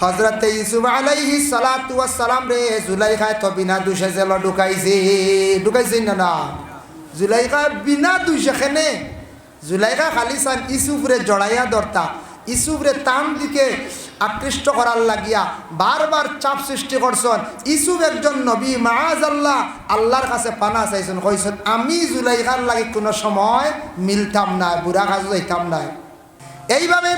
হযরতে ইউসুফ আলাইহিস সালাতু ওয়াস সালাম রে জুলাইখায় তো বিনা দোষে জেল ঢুকাইছে না জুলাইখা বিনা দোষে খেনে জুলাইখা খালি সান ইউসুফরে জড়াইয়া ধরতা ইউসুফরে তান দিকে আকৃষ্ট করার লাগিয়া বারবার চাপ সৃষ্টি করছেন। ইউসুফ একজন নবী, মাআযাল্লাহ, আল্লাহর কাছে পানা চাইছেন, কইছেন আমি জুলাইখার লাগি কোনো সময় মিলতাম না, বুড়া কাজ যাইতাম না। এইভাবে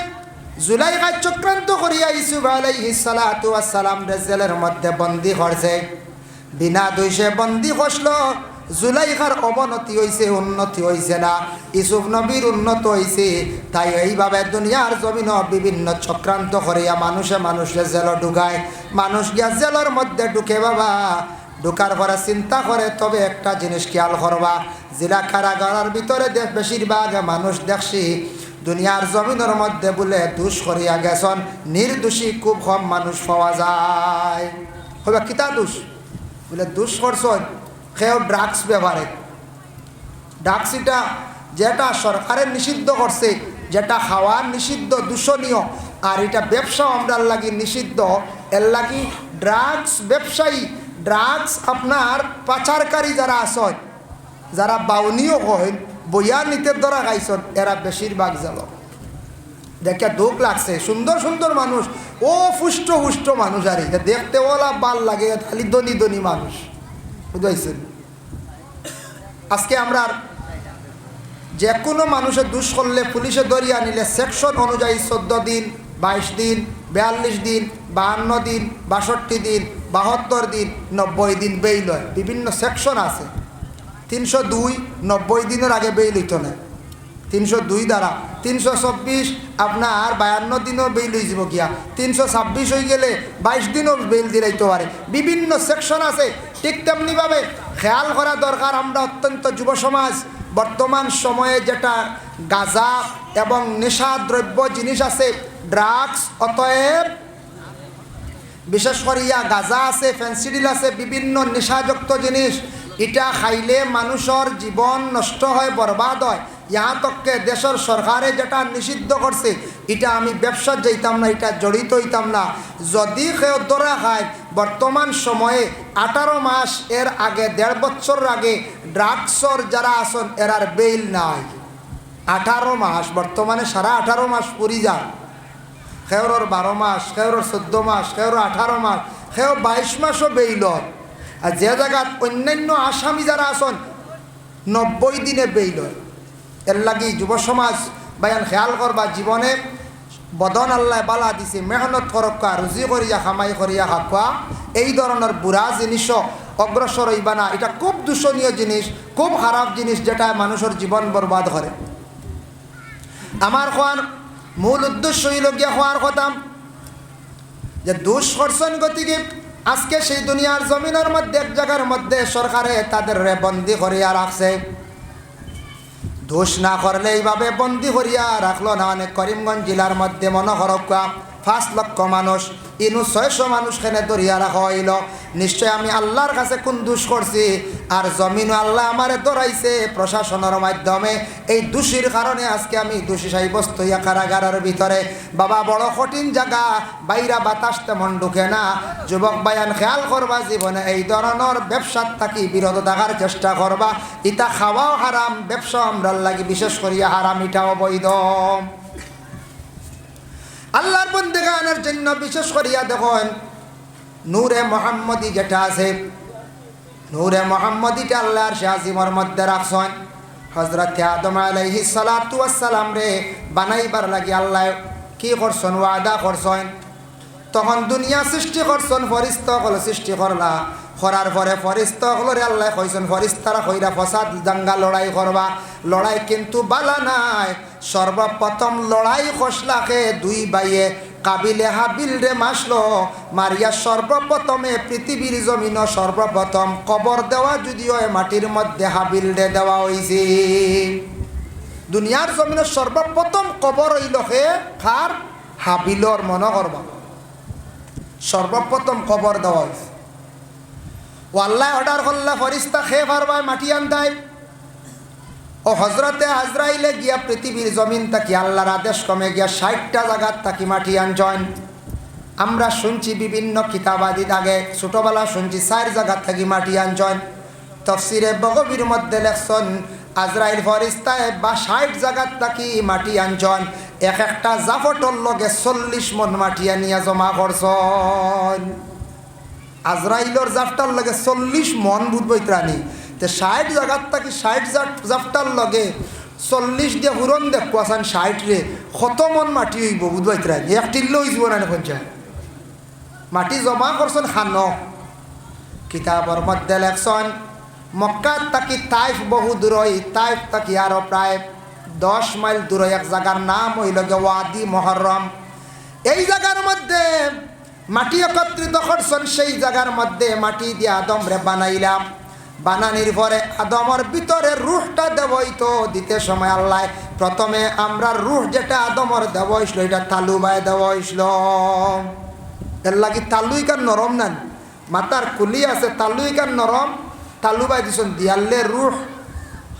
জুলাইখা চক্রান্ত করিয়া ইউসুফ আলাইহিস সালাতু ওয়াস সালাম জেলের মধ্যে বন্দী করছে। বিনা দোষে বন্দী করল। জুলাইখার অবনতি হয়েছে, উন্নতি হয়েছে না, ইউসুফ নবীর উন্নত হয়েছে। তাই এইভাবে দুনিয়ার জমিন বিভিন্ন চক্রান্ত করিয়া মানুষে জেল ঢুকায়। মানুষ গিয়া জেলের মধ্যে ঢুকে বাবা, ঢুকার পরে চিন্তা করে তবে একটা জিনিস খেয়াল করবা, জেলা কারাগারের ভিতরে বেশিরভাগ মানুষ দেখছি দুনিয়ার জমিনের মধ্যে বলে দোষ করিয়া গেছেন, নির্দোষী খুব কম মানুষ পাওয়া যায়। হবে কিতা দোষ বলে দোষ করছেন কেউ ড্রাগস ব্যবহারে। ড্রাগস এটা যেটা সরকারের নিষিদ্ধ করছে, যেটা খাওয়ার নিষিদ্ধ, দূষণীয়, আর এটা ব্যবসা আমরা লাগি নিষিদ্ধ। এর লাগি ড্রাগস ব্যবসায়ী, ড্রাগস আপনার পাচারকারী যারা আসন, যারা বাউনিও হয় বইয়া নিতে ধরা খাইছেন, এরা বেশিরভাগ গেল। দেখে দুঃখ লাগছে, সুন্দর সুন্দর মানুষ, ও ফুষ্ট হুষ্ট মানুষ, আর এটা দেখতে ওলা বাল লাগে, খালি ধনী ধনী মানুষ, বুঝাইছেন। আজকে আমরা যে কোনো মানুষের দোষ করলে পুলিশে ধরিয়া নিলে সেকশন অনুযায়ী 14 দিন, 22 দিন, 42 দিন, 52 দিন, 62 দিন, 72 দিন, 90 দিন বেইল হয়। বিভিন্ন সেকশন আছে। 302 90 দিনের আগে বেইল হইত না, 302 দ্বারা 324 আপনার 52 দিনও বেইল হয়ে যাব গিয়া, 326 হয়ে গেলে 22 দিনও বেইল দিলাইতে পারে। বিভিন্ন সেকশন আছে। ঠিক তেমনিভাবে খেয়াল করা দরকার, আমরা অত্যন্ত যুব সমাজ বর্তমান সময়ে যেটা গাঁজা এবং নেশাদ্রব্য জিনিস আছে, ড্রাগস, অতএব বিশেষ করিয়া গাঁজা আছে, ফেন্সিডিল আছে, বিভিন্ন নেশাযুক্ত জিনিস, এটা খাইলে মানুষের জীবন নষ্ট হয়, বরবাদ হয়। ইহা তককে দেশের সরকারে যেটা নিষিদ্ধ করছে, এটা আমি ব্যবসা যাইতাম না, এটা জড়িত হইতাম না। যদি কেউ ধরা খায় বর্তমান সময়ে 18 মাস, এর আগে 1.5 বছর আগে ড্রাগসর যারা আসন এরার বেইল নাই। 18 মাস, বর্তমানে 18.5 মাস পুরি যান। খেউরর 12 মাস, খেউরর 14 মাস, খেউরর 18 মাস, খেউ 22 মাসও বেইল। আর যে জায়গাত অন্যান্য আসামি যারা আসন 90 দিনে বেইল। এর লাগি যুব সমাজ বায়ান খেয়াল করবা, জীবনে বদন আল্লাহ বালা দিছে, মেহনত করক্কা, রুজি করিয়া খামাই করিয়া খাওয়া, এই ধরনের বুড়া জিনিসও অগ্রসর হইবা না। এটা খুব দূষণীয় জিনিস, খুব খারাপ জিনিস, যেটা মানুষের জীবন বরবাদ করে। আমার খোয়ার মূল উদ্দেশ্য হইল গিয়া খোয়ার কথা যে দোষ করছেন গতিকে আজকে সেই দুনিয়ার জমিনের মধ্যে এক জায়গার মধ্যে সরকারে তাদের বন্দি করিয়া রাখছে। দোষ না করলে এইভাবে বন্দি করিয়া রাখলো না। অনেক করিমগঞ্জ জেলার মধ্যে মনে করক্কা 5 লক্ষ মানুষ, 600 মানুষ খেনে ধরিয়া রাখা হইল। নিশ্চয় আমি আল্লাহর কাছে কোন দোষ করছি, আর জমিন আল্লাহ আমারে ধরাইছে প্রশাসনের মাধ্যমে। এই দোষীর কারণে আজকে আমি দোষী সাব্যস্ত হইয়া কারাগারের ভিতরে। বাবা বড় কঠিন জায়গা, বাইরা বাতাস তেমন ঢুকে না। যুবক বায়ান খেয়াল করবা, জীবনে এই ধরনের ব্যবসার থাকি বিরত থাকার চেষ্টা করবা। ইটা খাওয়াও হারাম, ব্যবসা আমরার লাগি বিশেষ করিয়া হারাম, ইটাও বৈধ। আল্লাহর বন্দেগানের জন্য বিশেষ করিয়া দেখেন নূরে মোহাম্মদী যেটা আছে, নূরে মোহাম্মদীটা আল্লাহর শাহিমর মধ্যে রাখছেন। হযরত আদম আলাইহিস সালাতু ওয়াস সালাম রে বানাইবার লাগি আল্লাহ কি করছেন, ওয়াদা করছেন। তখন দুনিয়া সৃষ্টি করছেন, ফরিস্তা হলো সৃষ্টি করলা। করার পরে ফরিস্তা হলরে আল্লাহ কইছেন ফরিস্তারা কইরা ফসাদ দাঙ্গা লড়াই করবা। লড়াই কিন্তু বালা নাই। সর্বপ্রথম লড়াই খসলাকে 2 ভাইয়ে কাবিলে হাবিল রে মাসলো মারিয়া। সর্বপ্রথমে পৃথিবীর জমিন সর্বপ্রথম কবর দেওয়া যদিও মাটির মধ্যে হাবিল রে দেওয়া হয়েছে। দুনিয়ার জমিন সর্বপ্রথম কবর হইল হে খার হাবিলর, মনে করবা সর্বপ্রথম কবর দেওয়া হয়েছে। ও আল্লাহ অর্ডার করলা ফরিস্তা খেয়ে পারবায় মাটি আনতাই। ও হজরতে আজরাইলে গিয়া পৃথিবীর জমিন থাকি আল্লাহর আদেশ কমে গিয়া 60টা জায়গার থাকি মাটি আনছেন। আমরা শুনছি বিভিন্ন কিতাবাদি আগে ছোটবেলা শুনছি 4 জায়গা থেকে মাটি আনছেন। তফসিরে বগবীর মধ্যে লেখছেন আজরাইল ফরিস্তায় বা 60 জায়গার থাকি মাটি আনছেন। এক একটা জাফটর লগে 40 মন মাটি আনিয়া জমা করছেন। আজরাইলর জাফটার লগে 40 মন বুধবৈত্রানি। তো 60 জায়গার থাকি 60 জাফটার লগে 40 দিয়ে হুরন দেখো আসান 60 রে কত মন মাটি হইব বুধবৈত্রানি। এক টিল্লো হইব না পঞ্চায়েত মাটি জমা করছেন খানো। কিতাবর মধ্যে লেখছেন মক্কার তাকি তাইফ বহু দূরই, তাইফ তাকি আরো প্রায় 10 মাইল দূরে এক জায়গার নাম হইল ওয়াদি মুহররম। এই জায়গার মধ্যে মাটি একত্রিত করছেন। সেই জায়গার মধ্যে মাটি দিয়ে আদমরে বানাইলাম। বানানির পরে আদমর ভিতরে রুহটা দেবইতো দিতে সময় আল্লাহ প্রথমে আমরা রুহ যেটা আদমর দেব হইছিল এটা তালু বাই দেব হইছিল। এর লাগি তালুই কার নরম নান মাতার কুলি আছে তালুই কার নরম তালু বাই দিছেন দিয়ালে রুহ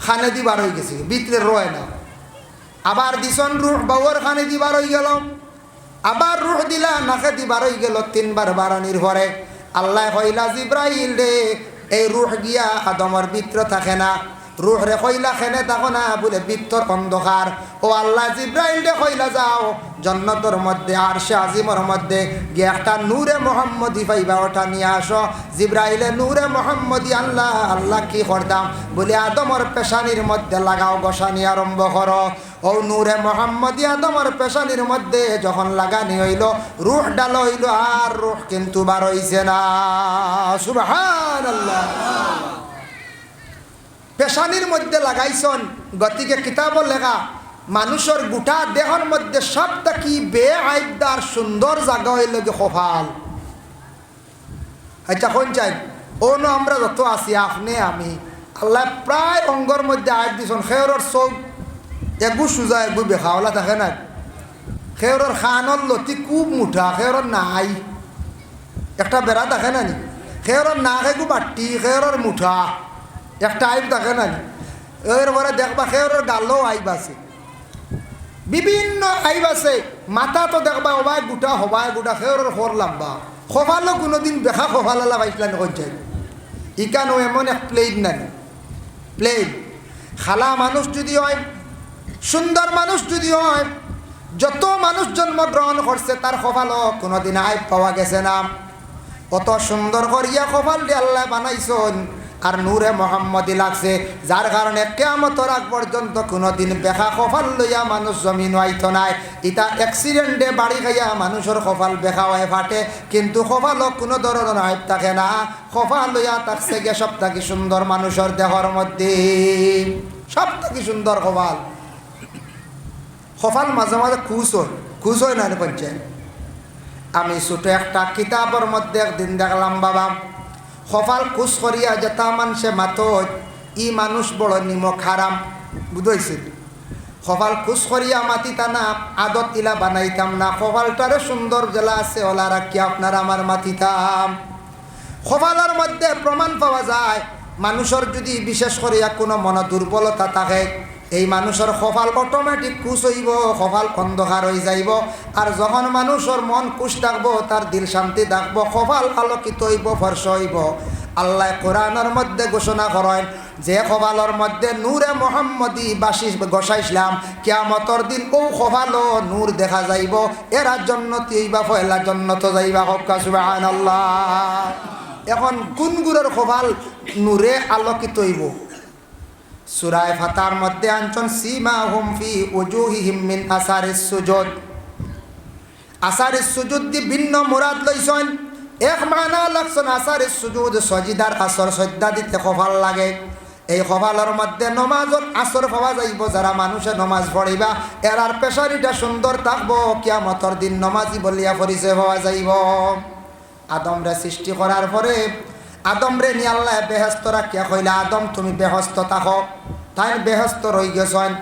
খানে দিবার হয়ে গেছে ভিতরে রয় না। আবার দিছন রুহ বাউর খানে দিবার হয়ে গেল। আবার রুহ দিলা নাকে দিবার হয়ে গেল। 3 বার বারানির পরে আল্লাহ কইলা জিব্রাইল রে এই রুহ গিয়া আদমর ভিতরে থাকে না। রুহ রে কইলা খেনে থাকো না বলে ভিতর অন্ধকার। ও আল্লাহ জিব্রাইল রে কইলা যাও জান্নাতের মধ্যে আরশে আজিমের মধ্যে গিয়ে একটা নূরে মুহাম্মদি পাইবা ওটা নিয়ে আসো। জিব্রাইলে নূরে মুহাম্মদি আল্লাহ আল্লাহ কি করতাম বলে আদমর পেশানির মধ্যে লাগাও গোসানি আরম্ভ করো। ও নূরে মুহাম্মদি আদমর পেশানির মধ্যে যখন লাগানি হইল রুহ ডাল হইল আর রুহ কিন্তু বার হইছে না। সুবহানাল্লাহ। পেশানির মধ্যে লাগাইছন গতিকে কিতাব লেখা মানুষের গোটা দেহর মধ্যে সবটা কি বেআইবদার সুন্দর জায়গা হইল কপাল। আচ্ছা কোন চাই ও ন আমরা যত আছি আপনি আমি আল্লাহ প্রায় অঙ্গর মধ্যে আইব দিছন। খেয়রর চোখ এগু সুজা এগু বেখাওলা থাকে না। খেয়রর খানর লতি খুব মুঠা খেয়রর নাই একটা বেড়া থাকে না নি। খেয়রর না খেগু বাট্টি খেয়রর মুঠা একটা আইব থাকে না। এরপরে দেখবা খেয়রের গালও আইব আছে বিভিন্ন আইব আছে। মাথা তো দেখবা হবাই গোটা হবাই গোটা খেয়রের হর লাম্বা খোফালো কোনোদিন বেখা খোফালা পাইছিলেন কঞ্চাই ইকানো এমন এক প্লেন নাই প্লেন খালা মানুষ যদি হয় সুন্দর মানুষ যদি হয় যত মানুষ জন্মগ্রহণ করছে তার খোফালো কোনোদিন আইব পাওয়া গেছে না। অত সুন্দর করিয়া খোফাল দিয়ে আল্লাহ বানাইছন আর নূরে মুহাম্মদি লাগছে যার কারণে কিয়ামতের আগ পর্যন্ত কোনোদিন বেখা কপাল লইয়া মানুষ জমিন আইত নাই। ইটা অ্যাক্সিডেন্টে বাড়ি খাইয়া মানুষের কপাল বেখা হয়ে ফাটে কিন্তু কপালও কোনো ধরনের আইব থাকে না। কপাল লইয়া থাকছে গে সব থাকি সুন্দর মানুষের দেহর মধ্যে সব থাকি সুন্দর কপাল। কপাল মাঝে মাঝে খুশ হয় না পঞ্চায়েত। আমি ছোট একটা কিতাবের মধ্যে একদিন দেখলাম বাবা কপাল খুশ করিয়া যেতা মানুষে মাতত ই মানুষ বড় নিমক হারাম বুঝাইছিল। কপাল খুশ করিয়া মাতিতা না আদত ইলা বানাইতাম না। কপালটারে সুন্দর জেলা আছে ওলা রাখিয়া আপনার আমার মাতিতাম। কপালের মধ্যে প্রমাণ পাওয়া যায় মানুষের যদি বিশেষ করিয়া কোনো মন দুর্বলতা থাকে এই মানুষের কপাল অটোমেটিক খুশ হইব কপাল অন্ধকার হয়ে যাইব। আর যখন মানুষের মন খুশ থাকবো তার দিল শান্তি থাকবো কপাল আলোকিত হইব ফর্স হইব। আল্লাহ কোরআনের মধ্যে ঘোষণা করেন যে কপালের মধ্যে নূরে মুহাম্মদি বাসি গসাইছিলাম কিয়ামতের দিন ও কপালও নূর দেখা যাইব। এরা জন্নতি হইবা পয়লা জন্নত যাইবা হক্কা সুবহানাল্লাহ। এখন কোন গুরের কপাল নূরে আলোকিত হইব? সূরা ফাতার মধ্যে আনছন সীমাহুম ফি উজুহিহিম মিন আসারিস সুজুদ। আসারিস সুজুদ দি ভিন্ন মুরাদ লইছেন। এক মানা লাগছেন আসারিস সুজুদ সজিদার আসর সজ্জা দিতে কপাল লাগে। এই কপালের মধ্যে নমাজত আসর পাওয়া যাইব। যারা মানুষে নমাজ পড়িবা এরার পেশারিটা সুন্দর থাকবো কিয়ামতের দিন নমাজি বলিয়া পরিচয় পাওয়া যাইব। আদমরে সৃষ্টি করার পরে আদমরে নিয়ে আল্লাহ বেহেস্ত রাখিয়া কইলা আদম তুমি বেহস্ত থাকো। তাই বেহস্ত রই গেছেন।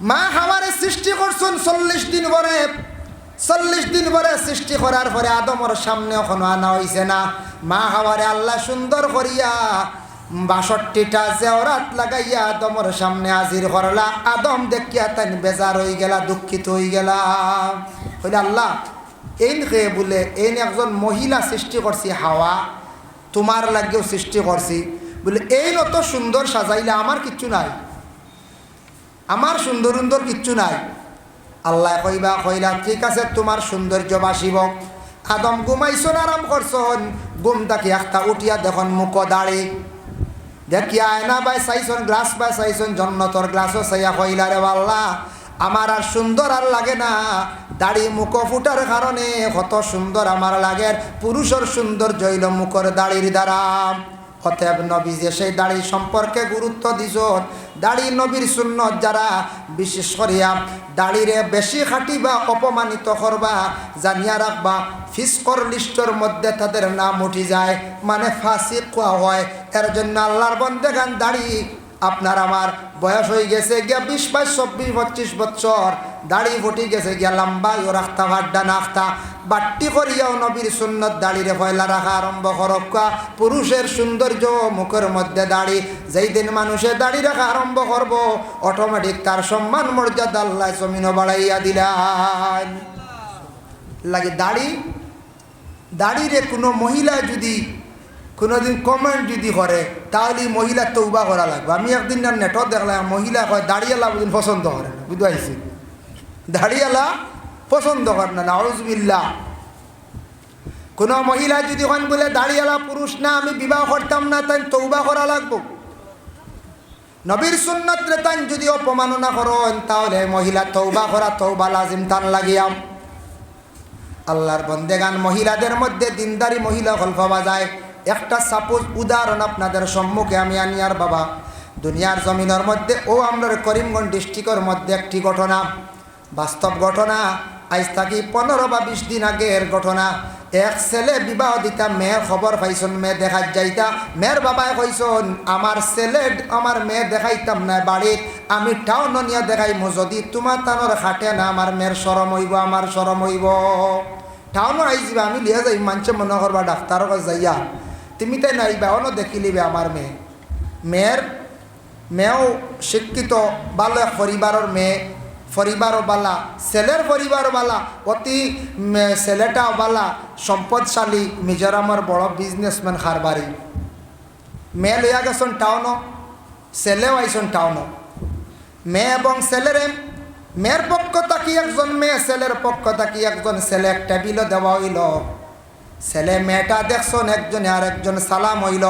মা হাওয়ারে সৃষ্টি করছেন 40 দিন পরে। 40 দিন পরে সৃষ্টি করার পরে আদমর সামনে এখনো আনা হইছে না। মা হাওয়ারে আল্লাহ সুন্দর করিয়া 62টা জেওরাত লাগাইয়া আদমর সামনে হাজির করলা। আদম দেখিয়া তাই বেজার হয়ে গেলা দুঃখিত হয়ে গেলা। কইলা আল্লাহ এইন খেয়ে বলে এইন একজন মহিলা সৃষ্টি করছি হাওয়া, তোমার লাগেও সৃষ্টি করছি বলে এইন অত সুন্দর সাজাইলে আমার কিচ্ছু নাই, আমার সুন্দর সুন্দর কিচ্ছু নাই। আল্লাহ কইলা ঠিক আছে তোমার সৌন্দর্য বাসিব। আদম ঘুমাইছন আরাম করছন, ঘুম থাকি একটা উঠিয়া দেখুন মুখ দাঁড়ি দেখিয়া আয়না বাই চাইছন, গ্লাস বাই চাইছন, জন্নতর গ্লাসও চাইয়া কইলা রে আল্লাহ আমার আর সুন্দর আর লাগে না, দাড়ি মুখ ফুটার কারণে কত সুন্দর আমার লাগে। পুরুষের সৌন্দর্য হইল মুখর দাড়ির দ্বারা। অতএব নবী যে সেই দাড়ি সম্পর্কে গুরুত্ব দিছ, দাড়ি নবীর সুন্নত যারা বিশেষ করিয়া দাড়িরে বেশি খাটিবা অপমানিত করবা জানিয়া রাখবা ফিসকর লিস্টর মধ্যে তাদের নাম উঠি যায়, মানে ফাঁসিক কোয়া হয়। এর জন্য আল্লাহর বন্দেগান দাড়ি আপনার আমার বয়স হয়ে গেছে গিয়া 20, 22, 24, 25 বছর, দাড়ি ফুটি গেছে গিয়া লম্বা ও রাখতা ভাড্ডা নাখতা বাট্টি করিয়াও নবীর সুন্নত দাড়িরে পয়লা রাখা আরম্ভ করবা। পুরুষের সৌন্দর্য মুখের মধ্যে দাড়ি, যেই দিন মানুষের দাড়ি রাখা আরম্ভ করব অটোমেটিক তার সম্মান মর্যাদা আল্লাহ জমিনও বাড়াইয়া দিলেন। লাগে দাড়িরে কোনো মহিলা যদি কোনোদিন কমেন্ট যদি করে তাহলে মহিলা তৌবা করা লাগবে। আমি একদিন না নেটত দেখলাম মহিলা কয় দাড়িয়ালা বুঝুন পছন্দ করে না, বুঝতে পারছি দাড়িয়ালা পছন্দ করে না, নাউজুবিল্লাহ। কোনো মহিলা যদি হন বলে দাড়িয়ালা পুরুষ না আমি বিবাহ করতাম না, তাই তৌবা করা লাগবো। নবীর সুন্নত রে তাই যদি অপমাননা করেন তাহলে মহিলা তৌবা করা তৌবা লাজিম তান লাগিয়াম। আল্লাহর বন্দেগান মহিলাদের মধ্যে দিনদারি মহিলা হল পাওয়া যায়। একটা সাপোজ উদাহরণ আপনাদের সম্মুখে আমি আনি। আর বাবা দুনিয়ার জমিনের মধ্যে ও আমরা করিমগঞ্জ ডিস্ট্রিক্টের মধ্যে একটি ঘটনা, বাস্তব ঘটনা, আজ থাকি 15 বা 20 দিন আগের ঘটনা। এক ছেলে বিবাহ দিতা, মেয়ের খবর পাইছন, মেয়ে দেখা যাইতা, মেয়ের বাবায় কইছন আমার ছেলে আমার মেয়ে দেখাইতাম না বাড়িত, আমি টাউন নিয়ে দেখাইমু, যদি তোমার তানোর খাটে না আমার মেয়ের শরম হইব, আমার শরম হইব। টাউনও আই যাবা আমি লিয়া যাই, মানুষে মনে করবা ডাক্তার কাছে যাইয়া তুমি তাই নাইবা অন্য দেখি লিবে আমার মেয়েও শিক্ষিত ভালো এক পরিবারের মেয়ে, পরিবারও বালা, ছেলের পরিবারও বালা, অতি ছেলেটাও বালা, সম্পদশালী, মিজোরামের বড় বিজনেসম্যান খারবারি। মেয়ে লইয়া গেছেন টাউনও, ছেলেও আইসন টাউনও। মেয়ে এবং ছেলেরে মেয়ের পক্ষ থাকি একজন মেয়ে, ছেলের পক্ষ থাকি একজন ছেলে, এক টেবিলও দেওয়া হইল। ছেলে মেয়েটা দেখছেন একজনে আর একজন সালাম হইল।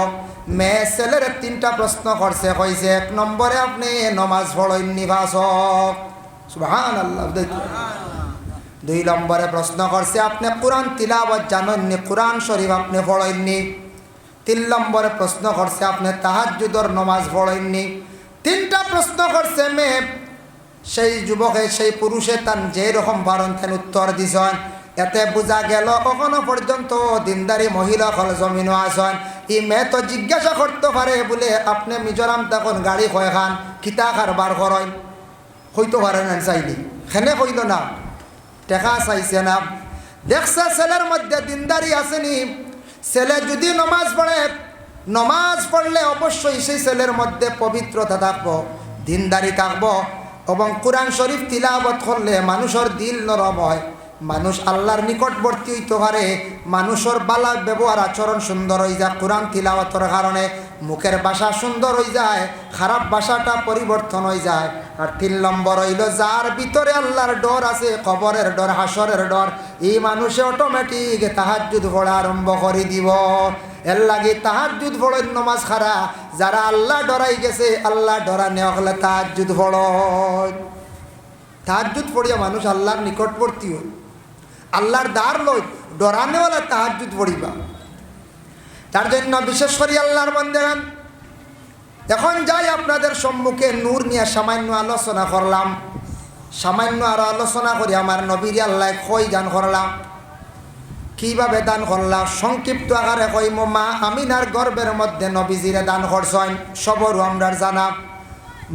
মেয়ে ছেলের 3টা প্রশ্ন করছে, কইছে 1 নম্বরে আপনি নমাজ পড়েন নিবাস, সুবহানাল্লাহ। 2 নম্বরে প্রশ্ন করছে আপনি কোরআন তিলাওয়াত জানেননি, কোরআন শরীফ আপনি পড়েননি। 3 নম্বরে প্রশ্ন করছে আপনি তাহাজ্জুদের নমাজ পড়েননি। 3টা প্রশ্ন করছে মেয়ে। সেই যুবকে সেই পুরুষে তান যে রকম পারেন তেন উত্তর দিছেন। এতে বোঝা গেল কখনো পর্যন্ত দিনদারি মহিলা হল জমিনও আসেন। ই মেয়ে তো জিজ্ঞাসা করতে পারে বলে আপনি মিজোরাম তখন গাড়ি কয় খান কিতা কারবার করেন, হইতে পারেন চাইলি, সেনে কইল না, টেকা চাইছে না। দেখছে ছেলের মধ্যে দিনদারি আসেনি। ছেলে যদি নমাজ পড়ে, নমাজ পড়লে অবশ্যই সেই ছেলের মধ্যে পবিত্রতা থাকবো, দিনদারি থাকবো, এবং কোরআন শরীফ তিলাওয়াত করলে মানুষের দিল নরম হয়, মানুষ আল্লাহর নিকটবর্তী হইতে পারে, মানুষের বালা ব্যবহার আচরণ সুন্দর হয়ে যায় কোরআন তিলাওয়াতের কারণে, মুখের ভাষা সুন্দর হয়ে যায়, খারাপ ভাষাটা পরিবর্তন হয়ে যায়। আর 3 নম্বর হইল যার ভিতরে আল্লাহর ডর আছে, কবরের ডর, হাসরের ডর, এই মানুষে অটোমেটিক তাহাজ্জুদ পড়া আরম্ভ করে দিব। এর লাগে তাহাজ্জুদ পড়েন নমাজ খারা, যারা আল্লাহ ডরাই গেছে আল্লাহ ডরা নেওয়া হলে তাহাজ্জুদ পড়েন। তাহাজ্জুদ পড়িয়া মানুষ আল্লাহর নিকটবর্তী হয়, আল্লাহর দ্বার লই ডরানেওয়ালা তাহাজ্জুদ পড়িবা। তার জন্য বিশেষ করে আল্লাহর বান্দাগণ, এখন যাই আপনাদের সম্মুখে নূর নিয়ে সামান্য আলোচনা করলাম, সামান্য আরো আলোচনা করি আমার নবীর আল্লাহ কই দান করলাম, কিভাবে দান করলাম সংক্ষিপ্ত আকারে কইম। মা আমিনার গর্ভের মধ্যে নবীজিরে দান করছেন, সবরও আমরা জানা।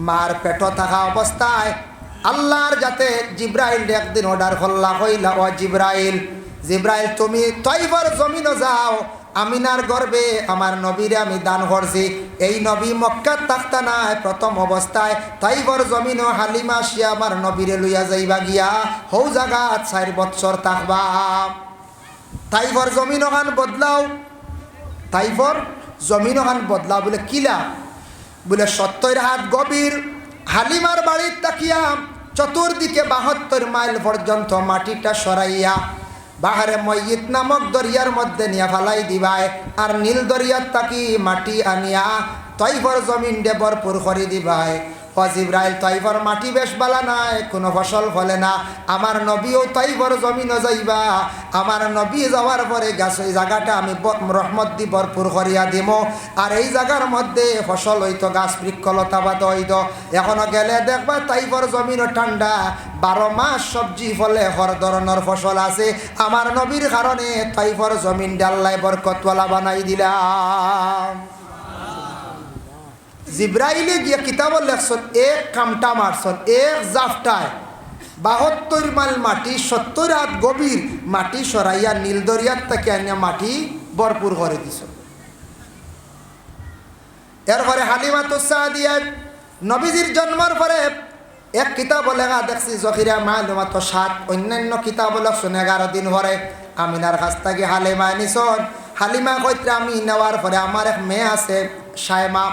মার পেট থাকা অবস্থায় আল্লাহর যাতে জিব্রাইল একদিন অর্ডার করলা, কইলা ও জিব্রাইল, জিব্রাইল তুমি তয়বার জমিনে যাও, আমিনার গর্ভে আমার নবীরে আমি দান করছি। এই নবী মক্কার থাকতা নাই, প্রথম অবস্থায় তয়বার জমিনও হালিমা আসিয়া আমার নবীরে লইয়া যাইবা গিয়া হৌ জায়গা 4 বৎসর থাকবা। তাইফর জমিন ওখান বদলাও, তাইফর জমিন ওখান বদলাও বলে কিলা, বলে 70 হাত গভীর হালিমার বাড়ির তাকিয়া চতুর্দিকে 72 মাইল পর্যন্ত মাটিটা সরাইয়া বাহারে ময়িত নামক দরিয়ার মধ্যে নিয়ে ফালাই দিবায়, আর নীল দরিয়ার তাকি মাটি আনিয়া তাইফর জমিন দে ভরপুর করে দিবায়। ও জিব্রাইল, তাইফর মাটি বেশ বালা নাই, কোনো ফসল ফলে না। আমার নবীও তাইফর জমিনও যাইবা, আমার নবী যাওয়ার পরে গাছ ওই জায়গাটা আমি রহমত দি ভরপুর করিয়া দিব, আর এই জায়গার মধ্যে ফসল হইতো, গাছ বৃক্ষলতা বাদ হইত। এখনো গেলে দেখবা তাইফর জমিনও ঠান্ডা, 12 মাস সবজি ফলে হর ধরনের ফসল আছে। আমার নবীর কারণে তাইফর জমিন ডাল্লাই বরকতওয়ালা বানাই দিলাম। জিব্রাইলে গিয়ে কিতাবত লেখছেন, এক কামটা মারছেন, এক জাফটায় 72 মাইল মাটি 70 হাত গভীর মাটি সরাইয়া নীল দরিয়ার থেকে আনিয়া মাটি ভরপুর করে দিছ। এরপরে হালিমাতুস সাদিয়া নবীজির জন্মের পরে এক কিতাব লেখা দেখছি জখিরা মালুমাত 7, অন্যান্য কিতাব লেখছেন 11 দিন পরে আমিনার কাছ থেকে হালিমা নিছন। হালিমা কইত্রা আমি নেওয়ার পরে আমার এক মেয়ে আছে সায়মা,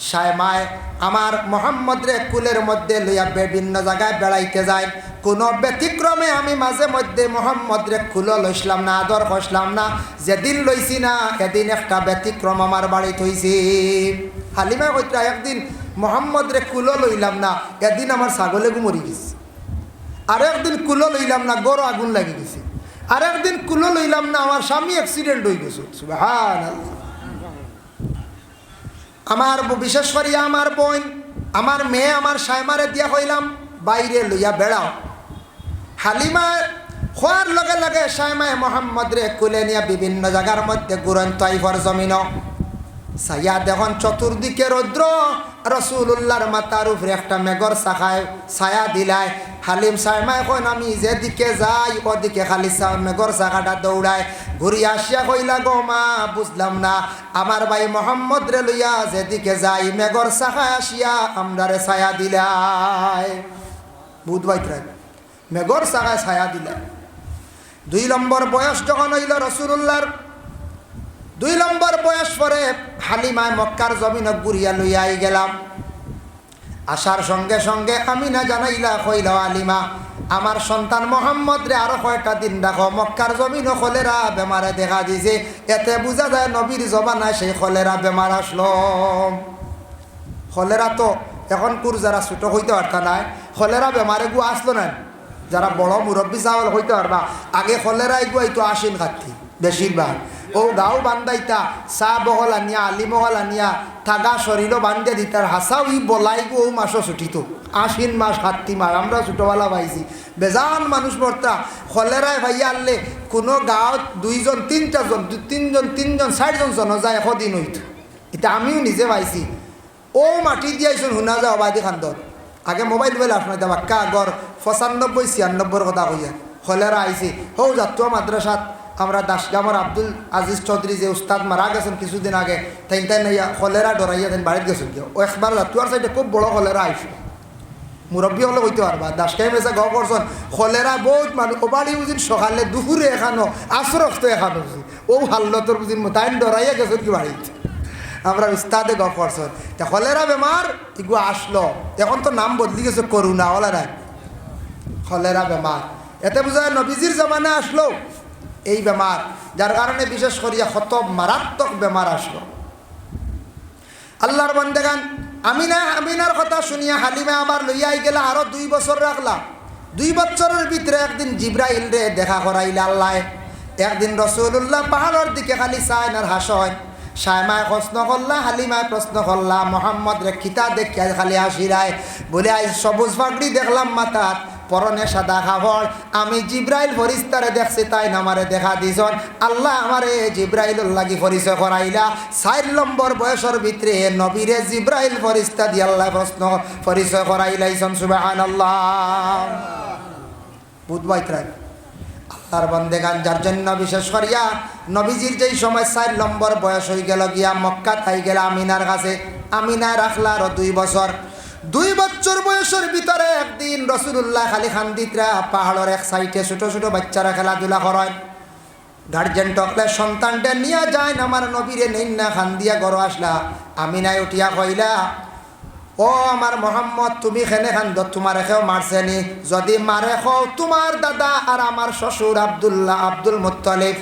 সায়মায় আমার মোহাম্মদ রে কুলের মধ্যে লইয়া বিভিন্ন জায়গায় বেড়াইতে যায়। কোনো ব্যতিক্রমে আমি মাঝে মধ্যে মোহাম্মদ রে কুলো লইসলাম না, আদর করলাম না। যেদিন লইছি না এদিন একটা ব্যতিক্রম আমার বাড়িতে হইছি। হালিমা কইত্রা একদিন মোহাম্মদ রে কুলো লইলাম না, এদিন আমার ছাগলে মরি গেছে। আর একদিন কুলো লইলাম না, গরু আগুন লাগি গেছে। আর একদিন কুলো লইলাম না, আমার স্বামী অ্যাক্সিডেন্ট হয়ে গেছে। সুবহানাল্লাহ। আমার বিশেষ করিয়া আমার বোন, আমার মেয়ে, আমার সায়মারে দিয়া কইলাম বাইরে লইয়া বেড়াও। হালিমা খোয়ার লগে লগে সায়মায় মোহাম্মদ রে কুলে নিয়ে বিভিন্ন জায়গার মধ্যে ঘুরেন তাইফর জমিন। সাইয়া দেখুন চতুর্দিকে রৌদ্র, রসুল্লাহর মাথার উপরে একটা মেঘর শাখায় ছায়া দিলায়। হালিম সায়মায় কইন আমি যেদিকে যাই ওদিকে খালি মেঘর শাখাটা দৌড়ায়। ঘুরি আসিয়া কইলা গো মা, বুঝলাম না, আমার ভাই মোহাম্মদ রে লইয়া যেদিকে যাই মেঘর শাখায় আসিয়া আমরারে ছায়া দিলায়। বুধ বাইত্রায় মেঘর শাখায় ছায়া দিলায়। 2 নম্বর বয়স যখন হইল রসুল্লাহর, 2 নম্বর বয়স পরে হালিমায় মক্কার জমিন ঘুরিয়া লইয়া আই গেলাম। আসার সঙ্গে সঙ্গে আমি না জানাইলা কইলা হালিমা, আমার সন্তান মোহাম্মদ রে আরো কয়েকটা দিন রাখো, মক্কার জমিন কলেরা বেমারে দেখা দিছে। এতে বোঝা যায় নবীর জমানায় সেই কলেরা বেমার আসলো। কলেরা তো এখন কুর যারা ছোট হইতে পারতা নাই, কলেরা বেমারে গু আসলো না। যারা বড় মুরব্বী চাওয়াল হইতে পারবা, আগে কলেরা এগুয়াইতো আসেন খাতি বেশিরভাগ। ও গাও বান্ধাইতা, চা বহল আনিয়া, আলি মহল আনিয়া, থাকা শরীরও বান্ধিয়া দিতার, হাসাও ই বলাই গো মাসও ছুটিত। 8 মাস 7 মাস আমরা ছোটবেলা পাইছি। বেজান মানুষ মরতা কলেরায় ভাইয়া আনলে কোনো গাঁৱত 2 জন 3টা জন, 3 জন 3 জন 4 জন জন যায় এদিন হইত। এটা আমিও নিজে পাইছি। ও মাটি দিয়াইছোন শুনা যাও বাদি খান্দর। আগে মোবাইল মোবাইল আপনার বাক্কা আগর 95 96 কথা কইয়া কলেরা আইছি। হৌ জাতীয় মাদ্রাসাত আমরা দাসগামর আব্দুল আজিজ চৌধুরী যে উস্তাদ মারা গেছেন কিছুদিন আগে, তাই নাইয়া কলেরা ডরাইয়া দেন বাড়িতে গেছেন কেউ। ও একবার জাতীয় সাইডে খুব বড় কলেরা আইসো, মুরব্বী হলে হইতে পারবা। দাসকাই মেসে গ করছেন কলেরা বহুত মানুষ। ও বাড়ি বুঝিন সকালে দুপুরে এখানো আসরক্ত এখানো বুঝি ও হাল্লতর বুঝিন তাই ডরাইয়া গেছেন কি বাড়িতে। আমরা উস্তাদে গ করছেন তা কলেরা বেমার এগু আসলো। এখন তো নাম বদলি গেছে করুণা ওলারা, কলেরা বেমার। এতে বোঝা যায় নবীজির জমানা আসলো এই বেমার, যার কারণে বিশেষ করিয়া কত মারাত্মক বেমার আসলো। আল্লাহর বান্দাগান আমিনার কথা শুনিয়া হালিমা আবার লইয়াই গেলা, আরো 2 বছর রাখলা। 2 বছরের ভিতরে একদিন জিব্রাইল রে দেখা করাইলা আল্লাহ। একদিন রসুল্লাহ পাহাড়ের দিকে খালি চায় আর হাসয়। সায়মায় প্রশ্ন করলা, হালিমায় প্রশ্ন করলা, মোহাম্মদ রে খিতা দেখিয়া খালি হাসিরায়। বলে আজ সবুজ পাগড়ি দেখলাম মাথাত, পরনে সাদা কাপড়। আমি জিব্রাইল ফরিস্তারে দেখছি, তাই আমারে দেখা দিছন। আল্লাহ আমারে জিব্রাইলর লাগি পরিচয় করাইলা। 4 নম্বর বয়সের ভিতরে নবীরে জিব্রাইল ফরিস্তা দিয়ে আল্লাহ প্রশ্ন পরিচয় করাইলাইছন। সুবহানাল্লাহ। বুধবাইত্রাই আল্লাহর বান্দেগান, যার জন্য বিশেষ করিয়া নবীজির যেই সময় 4 নম্বর বয়স হয়ে গেল গিয়া মক্কা থাই গেল আমিনার কাছে। আমিনা রাখলা আরো 2 বছর। 2 বছর বয়সের ভিতরে একদিন রসুল্লাহ খালি খান্দিতরা পাহাড়ের এক সাইডে ছোট ছোট বাচ্চারা খেলাধুলা করেন। গার্জেন টকলে সন্তানটা নিয়ে যায় না আমার নবীরে নেই না খান দিয়া ঘর আসলা। আমিনাই উঠিয়া কইলা, ও আমার মোহাম্মদ তুমি খেনে খান তোমার খেও মারছেনি? যদি মারে খাও তোমার দাদা আর আমার শ্বশুর আব্দুল্লাহ আব্দুল মুত্তালিব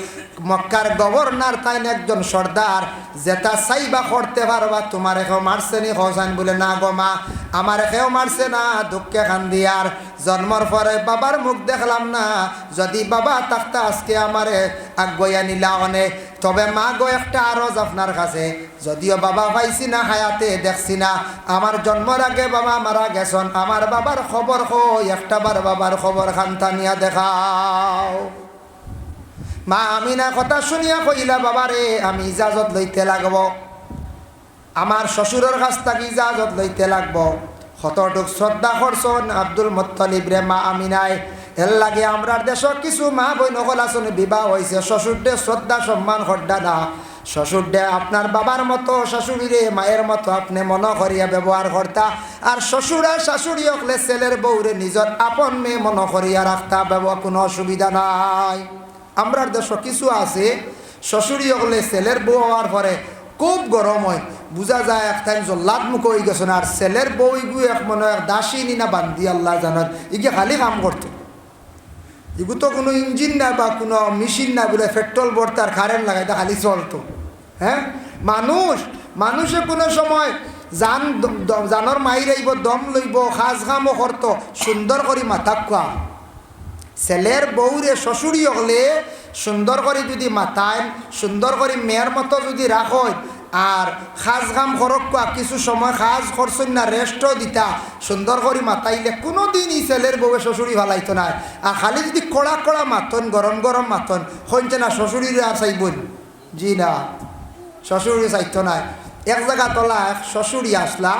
মক্কার গভর্নর, তাই একজন সর্দার, যেটা চাইবা করতে পারবা। তোমার এখেও মারছেনি? হোসাইন বলে, না গো মা, আমার এখেও মারছে না। দুঃখে খান দিয়ার জন্মর পরে বাবার মুখ দেখলাম না। যদি বাবা থাকতা আজকে আমারে আগুয়া নিলা অনেক। তবে মা গো একটা আরজ আপনার কাছে, যদিও বাবা পাইছি না হায়াতে দেখছি না, আমার জন্মর আগে বাবা মারা গেছন, আমার বাবার খবর কই একটা বার বাবার খবর খান্তা নিয়া দেখাও। মা আমিনা কথা শুনিয়া কইলা, বাবারে আমি ইজাজত লইতে লাগব, আমার শ্বশুরের কাছ থেকে ইজাজত লইতে লাগব। কতটুক শ্রদ্ধা করছন আব্দুল মুত্তালিব রে মা আমিনায়। এর লাগে আমরা দেশ কিছু মা বই নকল আসন বিবাহ হয়েছে, শ্বশুরডে শ্রদ্ধা সম্মান করডা না। শ্বশুরডে আপনার বাবার মতো, শাশুড়িরে মায়ের মতো আপনি মনে করিয়া ব্যবহার করতা। আর শ্বশুর আর শাশুড়ি হকলে ছেলের বউরে নিজের আপন মেয়ে মনে করিয়া রাখতা, ব্যবহার কোনো অসুবিধা নাই। আমরা দেশ কিছু আছে শ্বশুরি হলে ছেলের বউ হওয়ার পরে খুব গরম হয়, বোঝা যায় একটা জল্লাদ মুখ হয়ে গেছে না। আর ছেলের বউ ইগু এক মনে হয় দাসী না বান্ধি আল্লাহ জানার, ইগে খালি কাম করতো। এগু তো কোনো ইঞ্জিন না বা কোনো মেশিন না, বলে পেট্রোল ভরতে আর কারেন্ট লাগাইতে খালি চলতো। হ্যাঁ, মানুষে কোনো সময় জানর মাইর আইব, দম লইব, খাজ খামও করতো, সুন্দর করে মাথা খোয়া। ছেলের বউরে শ্বশুরি হলে সুন্দর করে যদি মাথায় সুন্দর করে মেয়ের মতো যদি রাখো, আর খাজ কাম করক কিছু সময় খাজ করছেন না, রেস্টও দিতা, সুন্দর করে মাতাইলে কোনো দিনই ছেলের বউয়ে শ্বশুরি ভালাইতো না। আর খালি যদি কড়া কড়া মাতন, গরম গরম মাতন, হইছে না শ্বশুরিরে আর চাইবন? জি না, শ্বশুরি চাইতো না। এক জায়গা তোলা এক শ্বশুরি আসলা,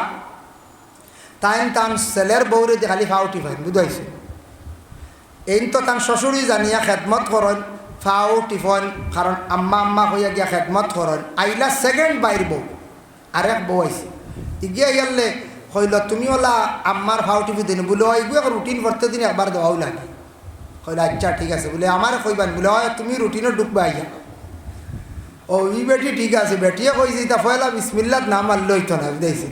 টান ছেলের বউরে যে খালি ফাউটি ফাইন, বুঝাইছে? এই তো তার শ্বশুরি জানিয়া খেদমত করেন, ফাও টিফন, কারণ আম্মা আম্মা হইয়া গিয়া খেদমত করেন। আইলা সেকেন্ড বাইর বউ, আরেক বউ আইসি, ইগিয়া গেলে হইল তুমি ওলা আম্মার ফাও টিফি দিন বলে, ওইগুলো রুটিন করতে দিন একবার দেওয়াও লাগে। কইলা আচ্ছা ঠিক আছে, বলে আমার কইবান, বলে হয় তুমি রুটিনে ঢুকবা আইয়া। ও ই বেটি ঠিক আছে, বেটিয়ে কইছি তা ফয়লা বিসমিল্লাত নাম আর লইতো না, বুঝাইছি?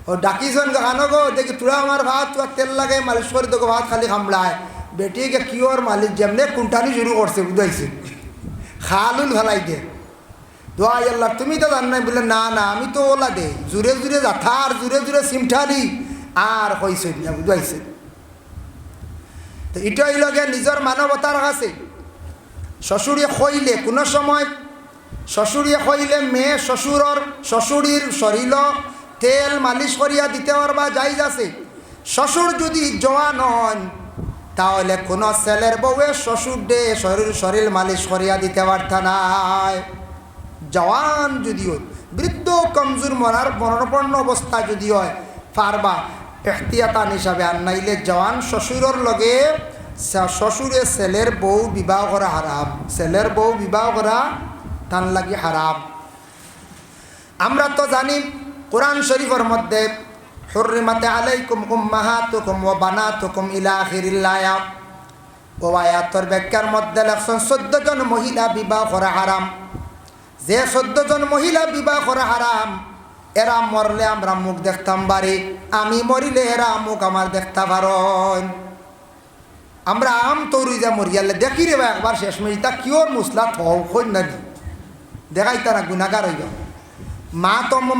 ও ডাকিছন গানো গো, দেখি তোরা আমার ভাত তোর তেল লাগে মালিশ করে তোকে ভাত খালি কামড়ায়। বেটিকে কি ওর মালিক যেমনে কুন্টানি শুরু করছে, বুঝাইছে? খালুল ফেলাই দে, দোয়াই আল্লাহ তুমি তো জান নাই। বলে না না, আমি তো ওলা দে, জুড়ে জুড়ে জাথার, জুড়ে জুড়ে সিমঠারি আর কইছে না, বুঝাইছে? তো এটাই লগে নিজের মানবতার কাছে শ্বশুরে খইলে, কোনো সময় শ্বশুরে খইলে মেয়ে শ্বশুরির শরীর তেল মালিশ করিয়া দিতে পারবা, যাইজ আছে। শ্বশুর যদি জওয়ান হন, তাহলে কোনো ছেলের বউয়ে শ্বশুর দে শরীর মালিশ করিয়া দিতে পারতা নাই। জওয়ান যদি হয়, বৃদ্ধ কমজোর মরণপন্ন অবস্থা যদি হয়, পারবা এখতিয়াতান হিসাবে। আর নাইলে জওয়ান শ্বশুরের লগে শ্বশুরে ছেলের বউ বিবাহ করা হারাম, ছেলের বউ বিবাহ করা তান লাগি হারাম। আমরা তো জানি কোরআন শরীফের মধ্যে হুররিমাত আলাইকুম উম্মাহাতুকুম ওয়া বানাতুকুম ইলা আখিরিল আয়াত, ও আয়াতের ব্যাখ্যার মধ্যে লেখছেন 14 জন মহিলা বিবাহ করা হারাম। যে 14 জন মহিলা বিবাহ করা হারাম, এরা মরলে আমরা মুখ দেখতাম বাড়ি, আমি মরিলে এরা মুখ আমার দেখতে পারেন। আমরা আম তৈরি যা মরিয়ালে দেখি রে একবার শেষ মিনিটা কিওর মুসলা থই না দেখাইতা না, গুণাগার হইব।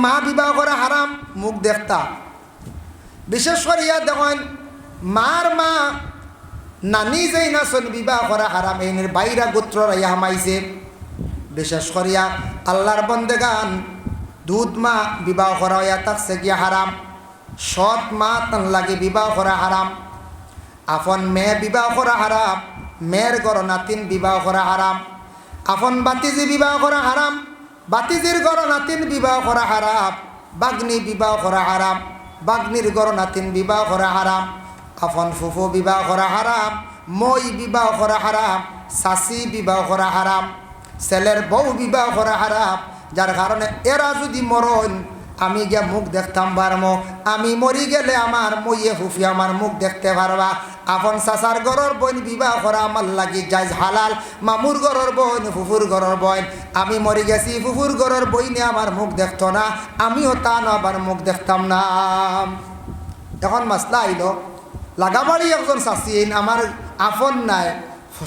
মা বিবাহ করা হারাম, মুখ দেখতা। বিশেষ করিয়া দেখেন মার মা নানি যেই নাচন বিবাহ করা হারাম, এনের বাইরা গোত্র রাইয়া হামাইছে। বিশেষ করিয়া আল্লাহর বন্দেগান দুধ মা বিবাহ করা হইয়া থাকছে গিয়া হারাম, সৎ মা তান লাগে বিবাহ করা হারাম, আপন মেয়ে বিবাহ করা হারাম, মেয়ের গর নাতিন বিবাহ করা হারাম, আপন বাতিজি বিবাহ করা হারাম, বাতিজির গর নাতিন বিবাহ করা হারাম, বাগ্নি বিবাহ করা হারাম, বাগ্নির গর নাতিন বিবাহ করা হারাম, আপন ফুফু বিবাহ করা হারাম, মই বিবাহ করা হারাম, শাশি বিবাহ করা হারাম, ছেলের বউ বিবাহ করা হারাম। যার কারণে এরা যদি মরণ, আমি গিয়া মুখ দেখতাম পারবো, আমি মরি গেলে আমার মইয়ে ফুফি আমার মুখ দেখতে পারবা, আপন চাচার ঘরের বোন বিবাহ করা আমার লাগি জায়জ হালাল, মামুর ঘরের বোন ফুফুর ঘরের বোন। আমি মরি গেছি, ফুফুর ঘরের বইনে আমার মুখ দেখতো না, আমিও তা না আবার মুখ দেখতাম না। এখন মাসলা আইল, লাগাবাড়ি একজন চাষি আমার আপন নাই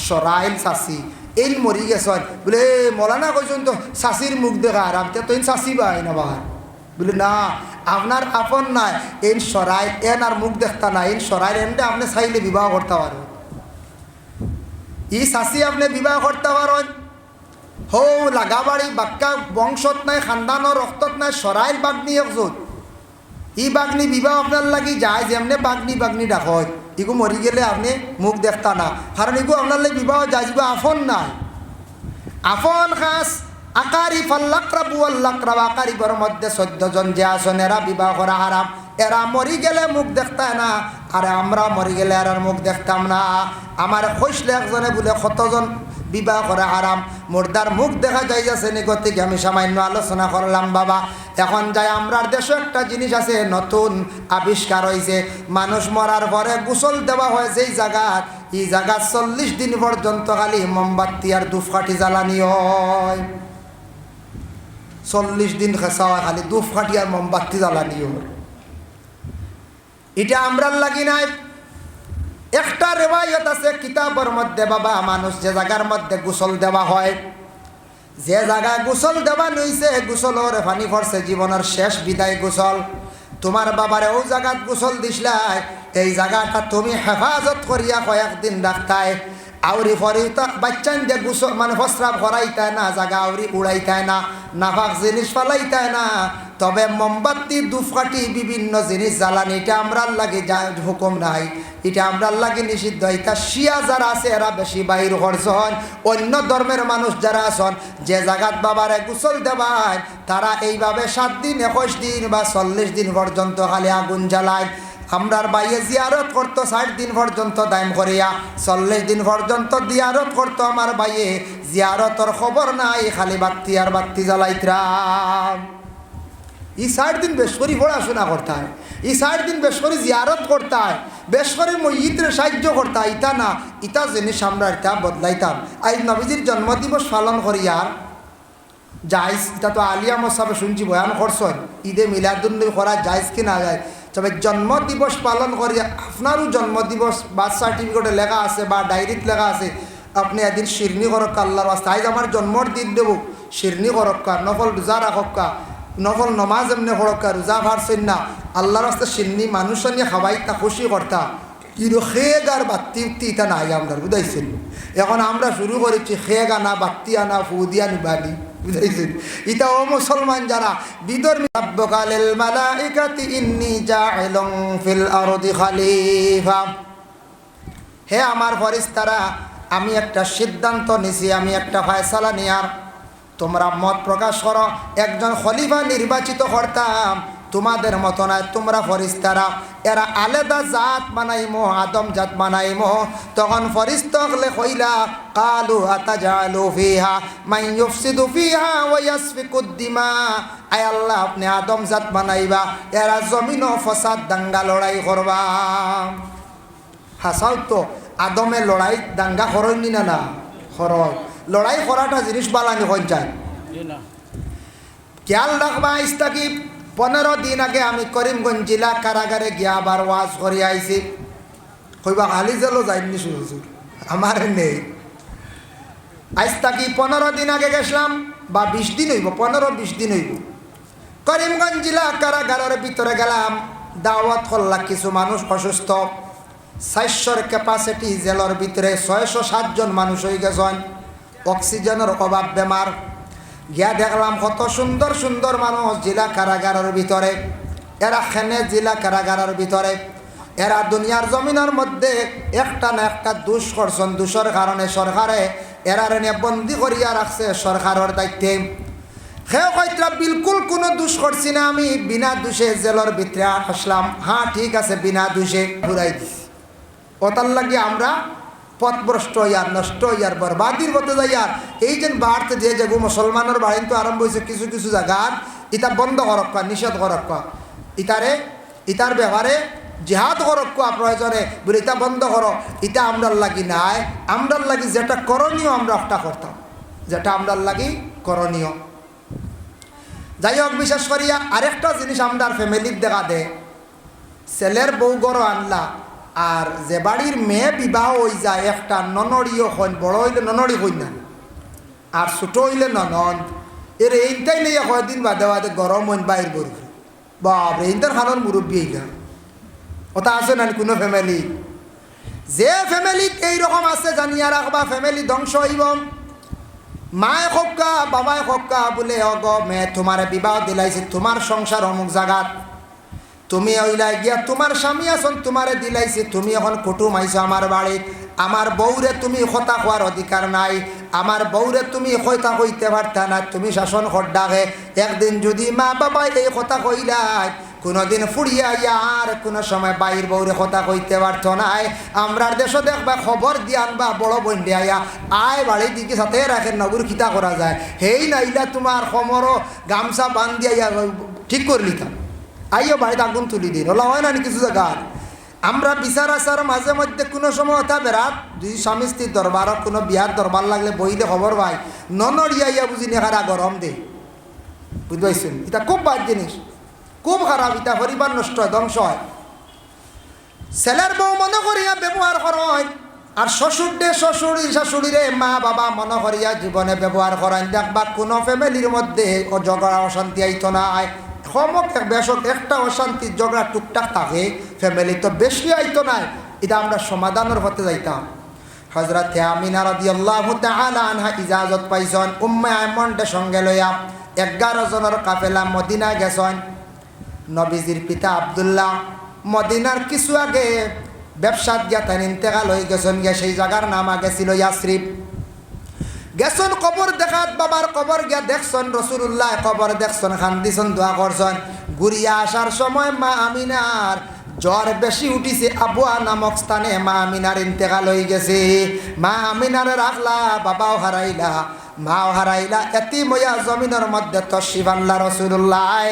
সরাইল চাষি এই মরি গেছেন বলে মলানা কইছেন তো চাষির মুখ দেখা আরাম তো চাষি বাই না বাহার বলে না আপনার আপন নাই এই সরাই এন আর মুখ দেখতা না এই সরাই এনটা আপনি চাইলে বিবাহ করতে পারেন, ই চাষি আপনি বিবাহ করতে পারেন। হো লাগাবাড়ি বাক্কা বংশত নাই, খানদানোর রক্তত নাই, সরাইল বাগনি একজন ই বাগনি বিবাহ আপনার লাগি যায় যেমনে বাগনি বাগনি ডাকয় ইগু মরি গেলে আপনি মুখ দেখতা না, কারণ ইগু আপনার লাগে বিবাহ যাইব আফন নাই। আফন খাস আকারি ফাল্লাকরাবু আল্লাকরাব আকারিবর মধ্যে 14 জন যে আসন এরা বিবাহ করা হারাম, এরা মরি গেলে মুখ দেখতায় না, আর আমরা মরি গেলে আর মুখ দেখতাম না। আমার খসলে একজনে বলে কতজন বিবাহ করা হারাম, মুর্দার মুখ দেখা যায় যাচ্ছে নিগতিকে আমি সামান্য আলোচনা করলাম বাবা। এখন যাই আমরার দেশে একটা জিনিস আছে নতুন আবিষ্কার হয়েছে, মানুষ মরার পরে গোসল দেওয়া হয় যেই জায়গার, এই জায়গা 40 দিন পর্যন্ত খালি মোমবাতি আর ধূপকাঠি জ্বালানি হয়। 40 দিন খেসা হয় খালি ধূপকাঠি আর মোমবাতি জ্বালানি হয়। এটা আমরার লাগি নাই। একটা রেওয়ায়ত আছে কিতাবের মধ্যে বাবা, মানুষ যে জায়গার মধ্যে গোসল দেওয়া হয়, যে জায়গায় গোসল দেওয়া নইছে গোসলের পানি পড়ছে জীবনের শেষ বিদায় গোসল, তোমার বাবারে ও জায়গাত গোসল দিসলাই, এই জায়গাটা তুমি হেফাজত করিয়া কয়েকদিন রাখতায়। আউরি ফরিতা বাচ্চান দিয়ে গোসল মানে প্রস্রাব করাইতায় না, জায়গা আউরি উড়াইতায় না, নাফাক জিনিস ফালাইতায় না, তবে মোমবাতি ধূপকাঠি বিভিন্ন জিনিস জ্বালানি এটা আমরার লাগে হুকুম নাই, এটা আমরার লাগে নিষিদ্ধ। এটা শিয়া যারা আছে এরা বেশি বাহির করছেন, অন্য ধর্মের মানুষ যারা আছেন যে জায়গাত বাবারে গোসল দেবায় তারা এইভাবে 7 দিন 21 দিন বা 40 দিন পর্যন্ত খালি আগুন জ্বালায়। আমরার বাইয়ে জিয়ারত করতো 60 দিন পর্যন্ত দাম করিয়া, 40 দিন পর্যন্ত জিয়ারত করতো আমার বাইয়ে, জিয়ারতর খবর নাই, খালি বাত্তি আর বাত্তি জ্বালাইতরাম। ই 60 দিন বেশ করে পড়াশোনা করতে হয়, ই 60 দিন বেশ করে জিয়ারত করতে হয়, বেশ করে মসজিদরে সাহায্য করতে হয়, ইটা না ইটা জিনিস আমরা এটা বদলাইতাম। আজ নবীজির জন্মদিবস পালন করিয়া যাইজ, এটা তো আলিয়া মসাবে শুনছি বয়ান করছেন, ঈদে মিলাদুন্নবী করা যাইজ কি না যায়, তবে জন্মদিবস পালন করিয়া আপনারও জন্মদিবস বার্থ সার্টিফিকেটে লেখা আছে বা ডায়েরিত লেখা আছে, আপনি এদিন শিরনি করক্কা আল্লাহর রাস্তা, আজ আমার জন্মর দিন দেব শিরনি করক্কা, নফল রোজা রাখক্কা, নফল নমাজ এমনি পড়ক্কা, রোজা ভারছেন না, আল্লাহর রাস্তা শিরনি মানুষ নিয়ে খাওয়াইতা খুশি করতা, কিন্তু খেগ আর বাত্তি উত্তি ইটা নাই আমরা বুঝাইছেন। এখন আমরা শুরু করেছি খেগ আনা বাত্তি আনা ফুদিয়া নিবানি বুঝাইছেন। ইটা ও মুসলমান যারা বিধর্মী রাব্বুকালিল মালাইকাতি ইন্নী জাইলুন ফিল আরদি খলিফা, হে আমার ফেরেশতারা আমি একটা সিদ্ধান্ত নিছি, আমি একটা ফয়সালা নিয়ার, তোমরা মত প্রকাশ করো, একজন খলিফা নির্বাচিত করতাম, তোমাদের মতো নয়, তোমরা ফেরেশতারা এরা আলাদা জাত বানাইমো, আদম জাত বানাইমো। তখন ফেরেশতা হলে কইলা কালু আতাজালু ফিহা মান ইউফসিদু ফিহা ওয়া ইয়াসফিকুদ দিমা, আয় আল্লাহ আপনি আদম জাত বানাইবা, এরা জমিনও ফসাদ দাঙ্গা লড়াই করবা। হাসাও তো আদমে লড়াই দাঙ্গা করয়নি না, না করয়, লড়াই করাটা জিনিস বালানি হয়ে যায়। খেয়াল রাখবা, ইস্তাকি 15 দিন আগে আমি করিমগঞ্জ জেলা কারাগারে গিয়া আবার ওয়াজ করে আইছি, কইবা খালি জেলও যাইনি হুজুর আমার নেই। আজ তাকি 15 দিন আগে গেছিলাম বা 20 দিন হইব, 15-20 দিন হইব, করিমগঞ্জ জেলা কারাগারের ভিতরে গেলাম, দাওয়াত করলাম, কিছু মানুষ অসুস্থ, 400 ক্যাপাসিটি জেলার ভিতরে 607 জন মানুষ হয়ে গেছেন, অক্সিজেনের অভাব বেমার। গিয়া দেখলাম কত সুন্দর সুন্দর মানুষ জেলা কারাগারের ভিতরে, এরা খেনে জেলা কারাগারের ভিতরে, এরা দুনিয়ার জমিনের মধ্যে একটা না একটা দোষ করছেন, দোষের কারণে সরকারে এরা নিয়ে বন্দি করিয়া রাখছে সরকারের দায়িত্বে। সেও কইতরা বিলকুল কোনো দোষ করছি না, আমি বিনা দোষে জেলের ভিতরে আসলাম। হ্যাঁ ঠিক আছে, বিনা দোষে ঘুরাই দিছি। ওটার লাগে আমরা পথভ্রষ্ট হইয়ার, নষ্ট হইয়ার, বরবাদির পথে যাইয়ার। এই যে বাড়তে যে যাবো মুসলমানের বাড়ি তো আরম্ভ হয়েছে কিছু কিছু জায়গার, ইটা বন্ধ করক্কা, নিষেধ করক্কা, ইটার ব্যবহারে জিহাদ করক কোয়া প্রয়োজনে বলে এটা বন্ধ করো, এটা আমরার লাগি নাই। আমরার লাগি যেটা করণীয় আমরা একটা করতাম, যেটা আমরার লাগি করণীয়। যাই হোক, বিশেষ করিয়া আরেকটা জিনিস আমরার ফ্যামিলির দেখা দে, ছেলের বউ গড় আনলা আর যে বাড়ির মেয়ে বিবাহ হয়ে যায় একটা ননড়িও হন, বড় হইলে ননড়ি হই না আর ছোট হইলে ননদ, এর এইটাই নিয়ে কয়দিন বাদে বাদে গরম হইন বাইর বরু বাবরে ইন্টার খানোর মুরব্বী এইটা ওটা আছে না কোনো ফ্যামিলি। যে ফ্যামিলিত এইরকম আছে জানিয়া রাখবা ফ্যামিলি ধ্বংস হইব। মায় খক্কা বাবায় খক্কা বলে অগ মেয়ে তোমার বিবাহ দিলাইছে তোমার সংসার অমুক জাগাত, তুমি ওইলাই গিয়া তোমার স্বামী আসন তোমারে দিলাইছে, তুমি এখন কুটুম আইছো আমার বাড়িত, আমার বউরে তুমি কথা খোয়ার অধিকার নাই, আমার বউরে তুমি কথা কইতে পারতা না, তুমি শাসন করডাকে। একদিন যদি মা বাবা এই কথা কইলাই কোনোদিন ফুড়িয়া আর কোনো সময় বাইর বউরে কথা কইতে পারত নাই। আমরার দেশও দেখবা খবর দিয়ে আনবা বড় বোন আয়া আয় বাড়ির দিকে সাথে রাখেন নগুর খিতা করা যায়, হেই নাইলা তোমার খমরও গামছা বান দিয়া ঠিক করে নিতাম, আইও বাড়িতে আগুন তুলি দিন ওলা হয় না কিছু জায়গা। আমরা বিচার আচার মাঝে মধ্যে কোনো সময় ওটা বেড়াত যদি স্বামী স্ত্রীর দরবার কোনো বিয়ার দরবার লাগলে বইলে খবর ভাই ননড়িয়া বুঝি নেখারা গরম দে, বুঝতে পারছেন? এটা খুব বাদ জিনিস, খুব খারাপ, এটা পরিবার নষ্ট হয়, ধ্বংস হয়। ছেলের বউ মনে করিয়া ব্যবহার করেন আর শ্বশুর দে শ্বশুর শাশুড়িরে মা বাবা মনে করিয়া জীবনে ব্যবহার করেন, দেখবা কোনো ফ্যামিলির মধ্যে ঝগড়া অশান্তি আইতো নাই। সমক বেশক একটা অশান্তির ঝগড়া টুকটাক থাকে, ফ্যামিলি তো বেশি আইতো নাই, এটা আমরা সমাধানের হতে যাইতাম। হযরত আমিনা রাদিয়াল্লাহু তাআলা আনহা ইজাজত পাইছেন উম্মে আয়মনকে সঙ্গে লইয়া 11 জনের কাফেলা মদিনা গেছেন। নবীজির পিতা আব্দুল্লাহ মদিনার কিছু আগে ব্যবসাত গিয়া তাই ইন্তেকাল হয়ে গেছেন, গিয়া সেই জায়গার নাম আগে ছিল ইয়াসরিব। গেছেন কবর দেখাত, বাবার কবর গিয়া দেখছেন, রসুল্লাহ কবর দেখছেন, খান্দিছেন, দোয়া করছেন। ঘুরিয়া আসার সময় মা আমিনার জ্বর বেশি উঠিছে, আবুয়া নামক স্থানে মা আমিনার ইন্তেকাল হয়ে গেছে। মা আমিনার রাখলা, বাবাও হারাইলা, মাও হারাইলা, এতিম হইয়া জমিনের মধ্যে তশরিফ আনলা রসুল্লাহ।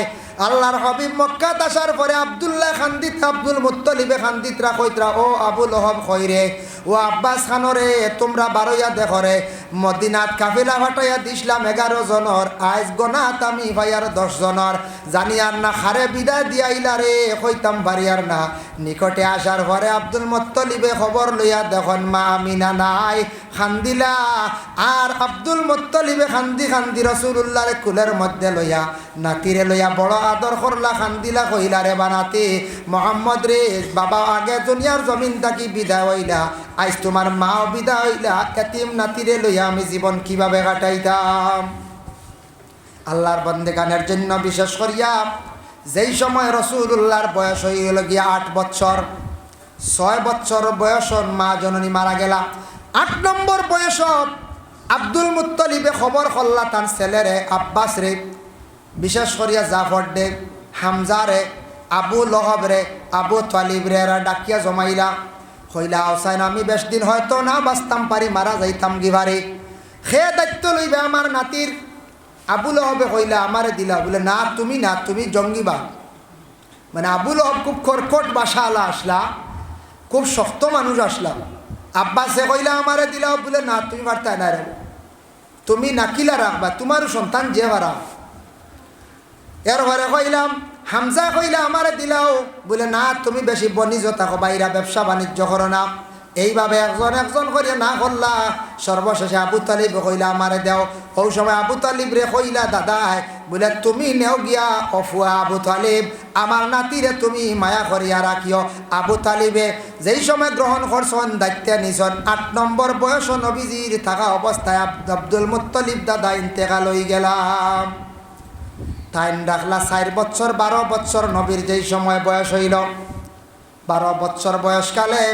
আল্লাহর হাবিব মক্কাত আসার পরে আব্দুল্লাহ খান্দিত, আব্দুল মুত্তলিবে খান্দিতরা কইতরা ও আবু লহব কইরে ও আব্বাস খানরে তোমরা বারইয়া দেখরে মদিনাত কাফিলা ফাটাইয়া দিসলাম 11 জনের, আজ গনাত আমি ভাইয়ার 10 জনের, জানিয়ার না খারে বিদায় দিয়াইলা রে কইতাম বাড়িয়ার না। নিকটে আসার পরে আব্দুল মুত্তলিবে খবর লইয়া দেখুন মা আমিনা নাই, খান্দিলা। আর আব্দুল মুত্তলিবে খান্দি খান্দি রসুল্লাহর কুলের মধ্যে লইয়া নাতিরে লইয়া বড় আদর করলা, খান্দিলা, কইলা রে বানাতে মোহাম্মদ রে বাবা আগে দুনিয়ার জমিন থাকি বিদায় হইলা, আজ তোমার মাও বিদায় হইলা, এতিম নাতিরে লইয়া আমি জীবন কিভাবে কাটাইতাম। আল্লাহর বন্দেগানের জন্য বিশেষ করিয়া যেই সময় রসুল্লাহর বয়স হইল গিয়া 8 বছর, 6 বছর বয়স মা জননী মারা গেলা। 8 নম্বর বয়স আব্দুল মুত্তলিবে খবর করলা তার ছেলেরে আব্বাস রে, বিশেষ করিয়া জাফর ডে, হামজা রে, আবু লহব রে, আবু তালিব রে ডাকিয়া জমাইলা, কইলা হোসাইন আমি বেশ দিন হয়তো না বাঁচতাম পারি, মারা যাইতাম গিবারে, সে দায়িত্ব লইবে আমার নাতির। আবু লহবে কইলা আমারে দিলা, বলে না তুমি না, তুমি জঙ্গিবা। মানে আবু লহব খুব কর্কট বাসাওয়ালা আসলা, খুব শক্ত মানুষ আসলা। আব্বাসে কইলা আমারে দিলা, বলে না তুমি পারতা না রে, তুমি নাকিলা রাখবা, তোমারও সন্তান যে ভাড়া। এর ঘরে কইলাম হামজা কইলা আমারে দিলাও, বলে না তুমি বেশি বনিজ থাকো, বাইরা ব্যবসা বাণিজ্য করো না। এইভাবে একজন একজন করে না করলা, সর্বশেষে আবু তালিব কইলা আমারে দেও। ওই সময় আবু তালিব রে কইলা দাদাই, বলে তুমি নেও গিয়া অফুয়া আবু তালিব, আমার নাতিরে তুমি মায়া করিয়া রাখিও। আবু তালিবে যেই সময় গ্রহণ করছেন, দায়িত্ব নিছেন, 8 নম্বর বয়স নবীজির থাকা অবস্থায় আব্দুল মুত্তলিব দাদা ইন্তেকাল হয়ে গেলাম। টাইম রাখলা 4 বছর 12 বছর নবীর যেই সময় বয়স হইল, 12 বছর বয়সকালে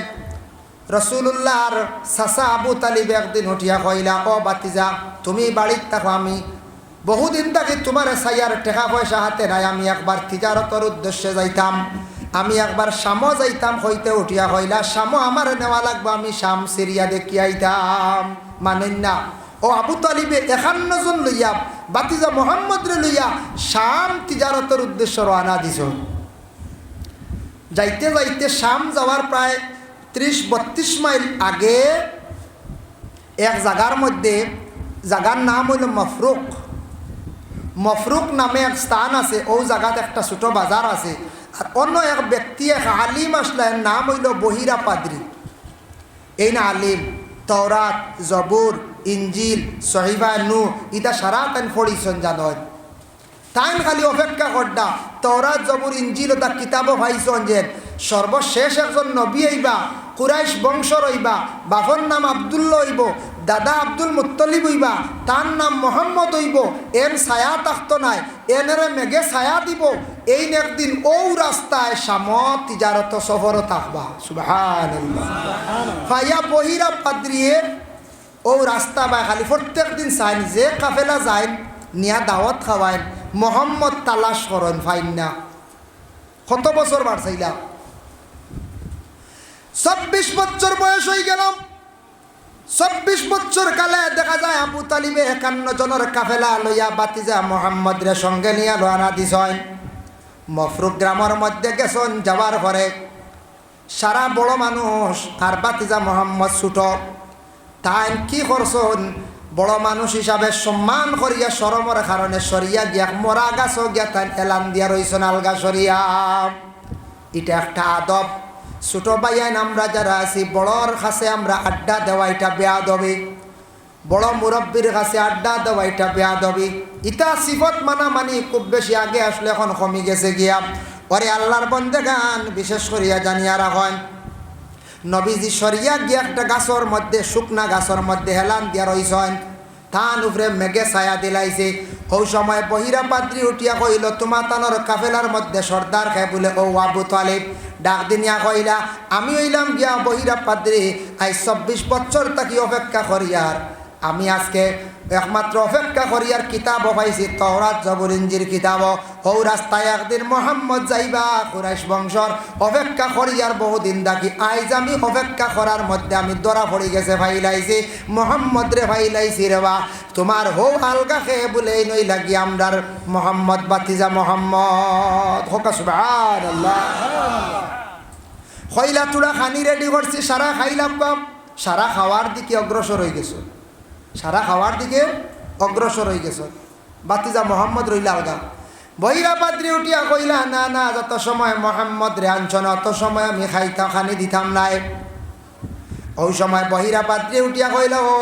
রসুল্লাহর চাচা আবু তালিব একদিন উঠিয়া কইলা ও বাতিজা তুমি বাড়িতে থাকো, আমি বহুদিন থাকি তোমার সাইয়ার টাকা পয়সা হাতে নাই, আমি একবার তিজারতর উদ্দেশ্যে যাইতাম, আমি একবার শামও যাইতাম। হইতে উঠিয়া কইলা শামও আমার নেওয়া লাগবে, আমি শাম সিরিয়া দেখি আইতাম। মানেন না ও আবু তালিবে 51 জন লইয়া বাতিজা মোহাম্মদ রে লইয়া শাম তিজারতের উদ্দেশ্য রওনা দিছ। যাইতে যাইতে শাম যাওয়ার প্রায় 30-32 মাইল আগে এক জায়গার মধ্যে, জায়গার নাম হইল মফরুক। মফরুক নামে এক স্থান আছে, ও জায়গাতে একটা ছোট বাজার আছে। আর অন্য এক ব্যক্তি, এক আলিম আসলেন, নাম হইল বহিরা পাদ্রি। এই না আলিম তওরাত, জবুর, ইঞ্জিল, সহিফা নূহ ইটা সারা তাই পড়িছেন জানয়। তাইন খালি অপেক্ষা করডা তওরাত, জবুর, ইঞ্জিল ও তার কিতাবও পাইছেন যে সর্বশেষ একজন নবী হইবা, কুরাইশ বংশর হইবা, বাপর নাম আব্দুল্লাহ হইব, দাদা আব্দুল মুত্তলিব হইবা, তার নাম মোহাম্মদ হইব। এন ছায়া থাকতো নাই, এনেরে মেঘে ছায়া দিব। এই একদিন ও রাস্তায় সামত তিজারত সফরও থাকবা। সুবহানাল্লাহ। ফাইয়া বহিরা পাদ্রিয়ে ও রাস্তা বা খালি প্রত্যেক দিন চাইন যে কাফেলা যায় নিয়া দাওয়াত খাওয়াইন, মোহাম্মদ তালাশ করেন ফাইন না। কত বছর বাড়ছাইলা? 26 বছর বয়স হয়ে গেলাম। 26 বছর কালে দেখা যায় আবু তালিবে 51 জনের কাফেলা লইয়া বাতিজা মোহাম্মদ রে সঙ্গে নিয়ে রওনা দিছেন। মফরুক গ্রামের মধ্যে গেছেন, যাওয়ার পরে সারা বড় মানুষ আর বাতিজা মোহাম্মদ ছোট। তাই কি করছেন, বড় মানুষ হিসাবে সম্মান করিয়া শরমের কারণে সরিয়া গিয়া মরা গাছ গিয়া তাই এলান দিয়া রইছেন আলগা সরিয়া। এটা একটা আদব। ছোট ভাইয়ান আমরা যারা আছি, বড়র কাছে আমরা আড্ডা দেওয়া এটা বেয়াদবি। বড় মুরব্বীর কাছে আড্ডা দেওয়া এটা বেয়াদবি। ইটা সিফত মানামানি খুব বেশি আগে আসলে এখন কমে গেছে গিয়া। ওরে আল্লাহর বন্দেগান বিশেষ করিয়া জানিয়া রাখেন, নবীজি সরিয়া গিয়া একটা গাছর মধ্যে, শুকনা গাছর মধ্যে হেলান দিয়া রইছেন। থান উপরে মেঘে ছায়া দিলাইছে। ওই সময় বহিরা পাদ্রি উঠিয়া কইল, তোমার তানোর কাফেলার মধ্যে সর্দার খায় বলে ও আবু তালিব। ডাক দিনিয়া কইলা, আমি হইলাম গিয়া বহিরা পাদ্রি, আজ 24 বছর তাকি অপেক্ষা করিয়ার আমি আজকে একমাত্র অপেক্ষা করিয়ার কিতাব পাইছি, তওরাত, জবুর, ইঞ্জিল কিতাব। ও রাস্তায় একদিন মোহাম্মদ যাইবা, কুরাইশ বংশর অপেক্ষা করিয়ার বহুদিন থাকি। আইজ আমি অপেক্ষা করার মধ্যে আমি ধরা পড়ে গেছে, ভাইলাইছি মোহাম্মদ রে, ভাইলাইছি রে বা। তোমার হো আলগা খেয়ে বলে নই লাগি আমরার মোহাম্মদ বাতিজা মোহাম্মদ। হোকা সুবহানাল্লাহ। খইলা তুড়া খানি রেডি করছি, সারা খাইলাম কম। সারা খাওয়ার দিকে অগ্রসর হয়ে গেছো, সারা খাওয়ার দিকে অগ্রসর হয়ে গেছ। বাতিজা মোহাম্মদ রইলা আলগা। বহিরা পাদ্রি উঠিয়া কইলা, না না, যত সময় মোহাম্মদ রে আনছ না অত সময় আমি খাইতাম, খানি দিতাম নাই। ওই সময় বহিরা পাদ্রি উঠিয়া কইলা, ও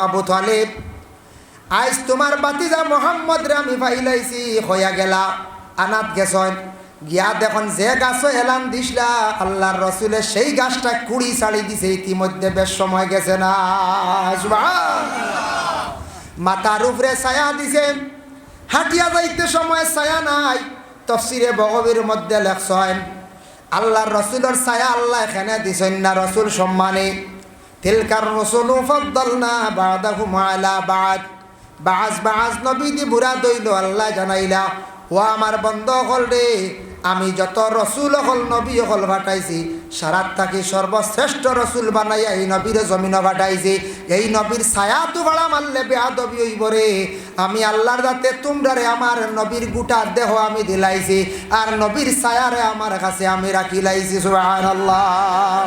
আবু তালিব, আজ তোমার বাতিজা মোহাম্মদ রে আমি পাইলাইছি, হইয়া গেলা আনাত গেছন। গিয়া দেখুন যে গাছ এলান দিসলা আল্লাহর রসুলের, সেই গাছটা কুড়ি ছাড়ি দিছে। ইতিমধ্যে বেশ সময় গেছে না। মাথার উপরে ছায়া দিছে, হাঁটিয়া যাইতে সময় ছায়া নাই। তফসিরে বগবীর মধ্যে লেখছেন, আল্লাহর রসুলের ছায়া আল্লাহ এখানে দিছেন না রসুল সম্মানে। তিলকার রসুল ফাদ্দালনা বা'দাহুম আলা বা'দ। বাজ নবী দি বুড়া দইল আল্লাহ জানাইলা, ও আমার বন্ধ হল রে, আমি যত রসুল হল নবী হল ফাটাইছি, সারাত থাকি সর্বশ্রেষ্ঠ রসুল বানাইয়া এই নবীর জমিন ফাটাইছি। এই নবীর ছায়া তো ভাড়া মারলে বেয়াদবি হইব রে। আমি আল্লাহর যাতে তোমরা রে আমার নবীর গোটা দেহ আমি দিলাইছি, আর নবীর ছায়া রে আমার কাছে আমি রাখি লাইছি। সুবহানাল্লাহ।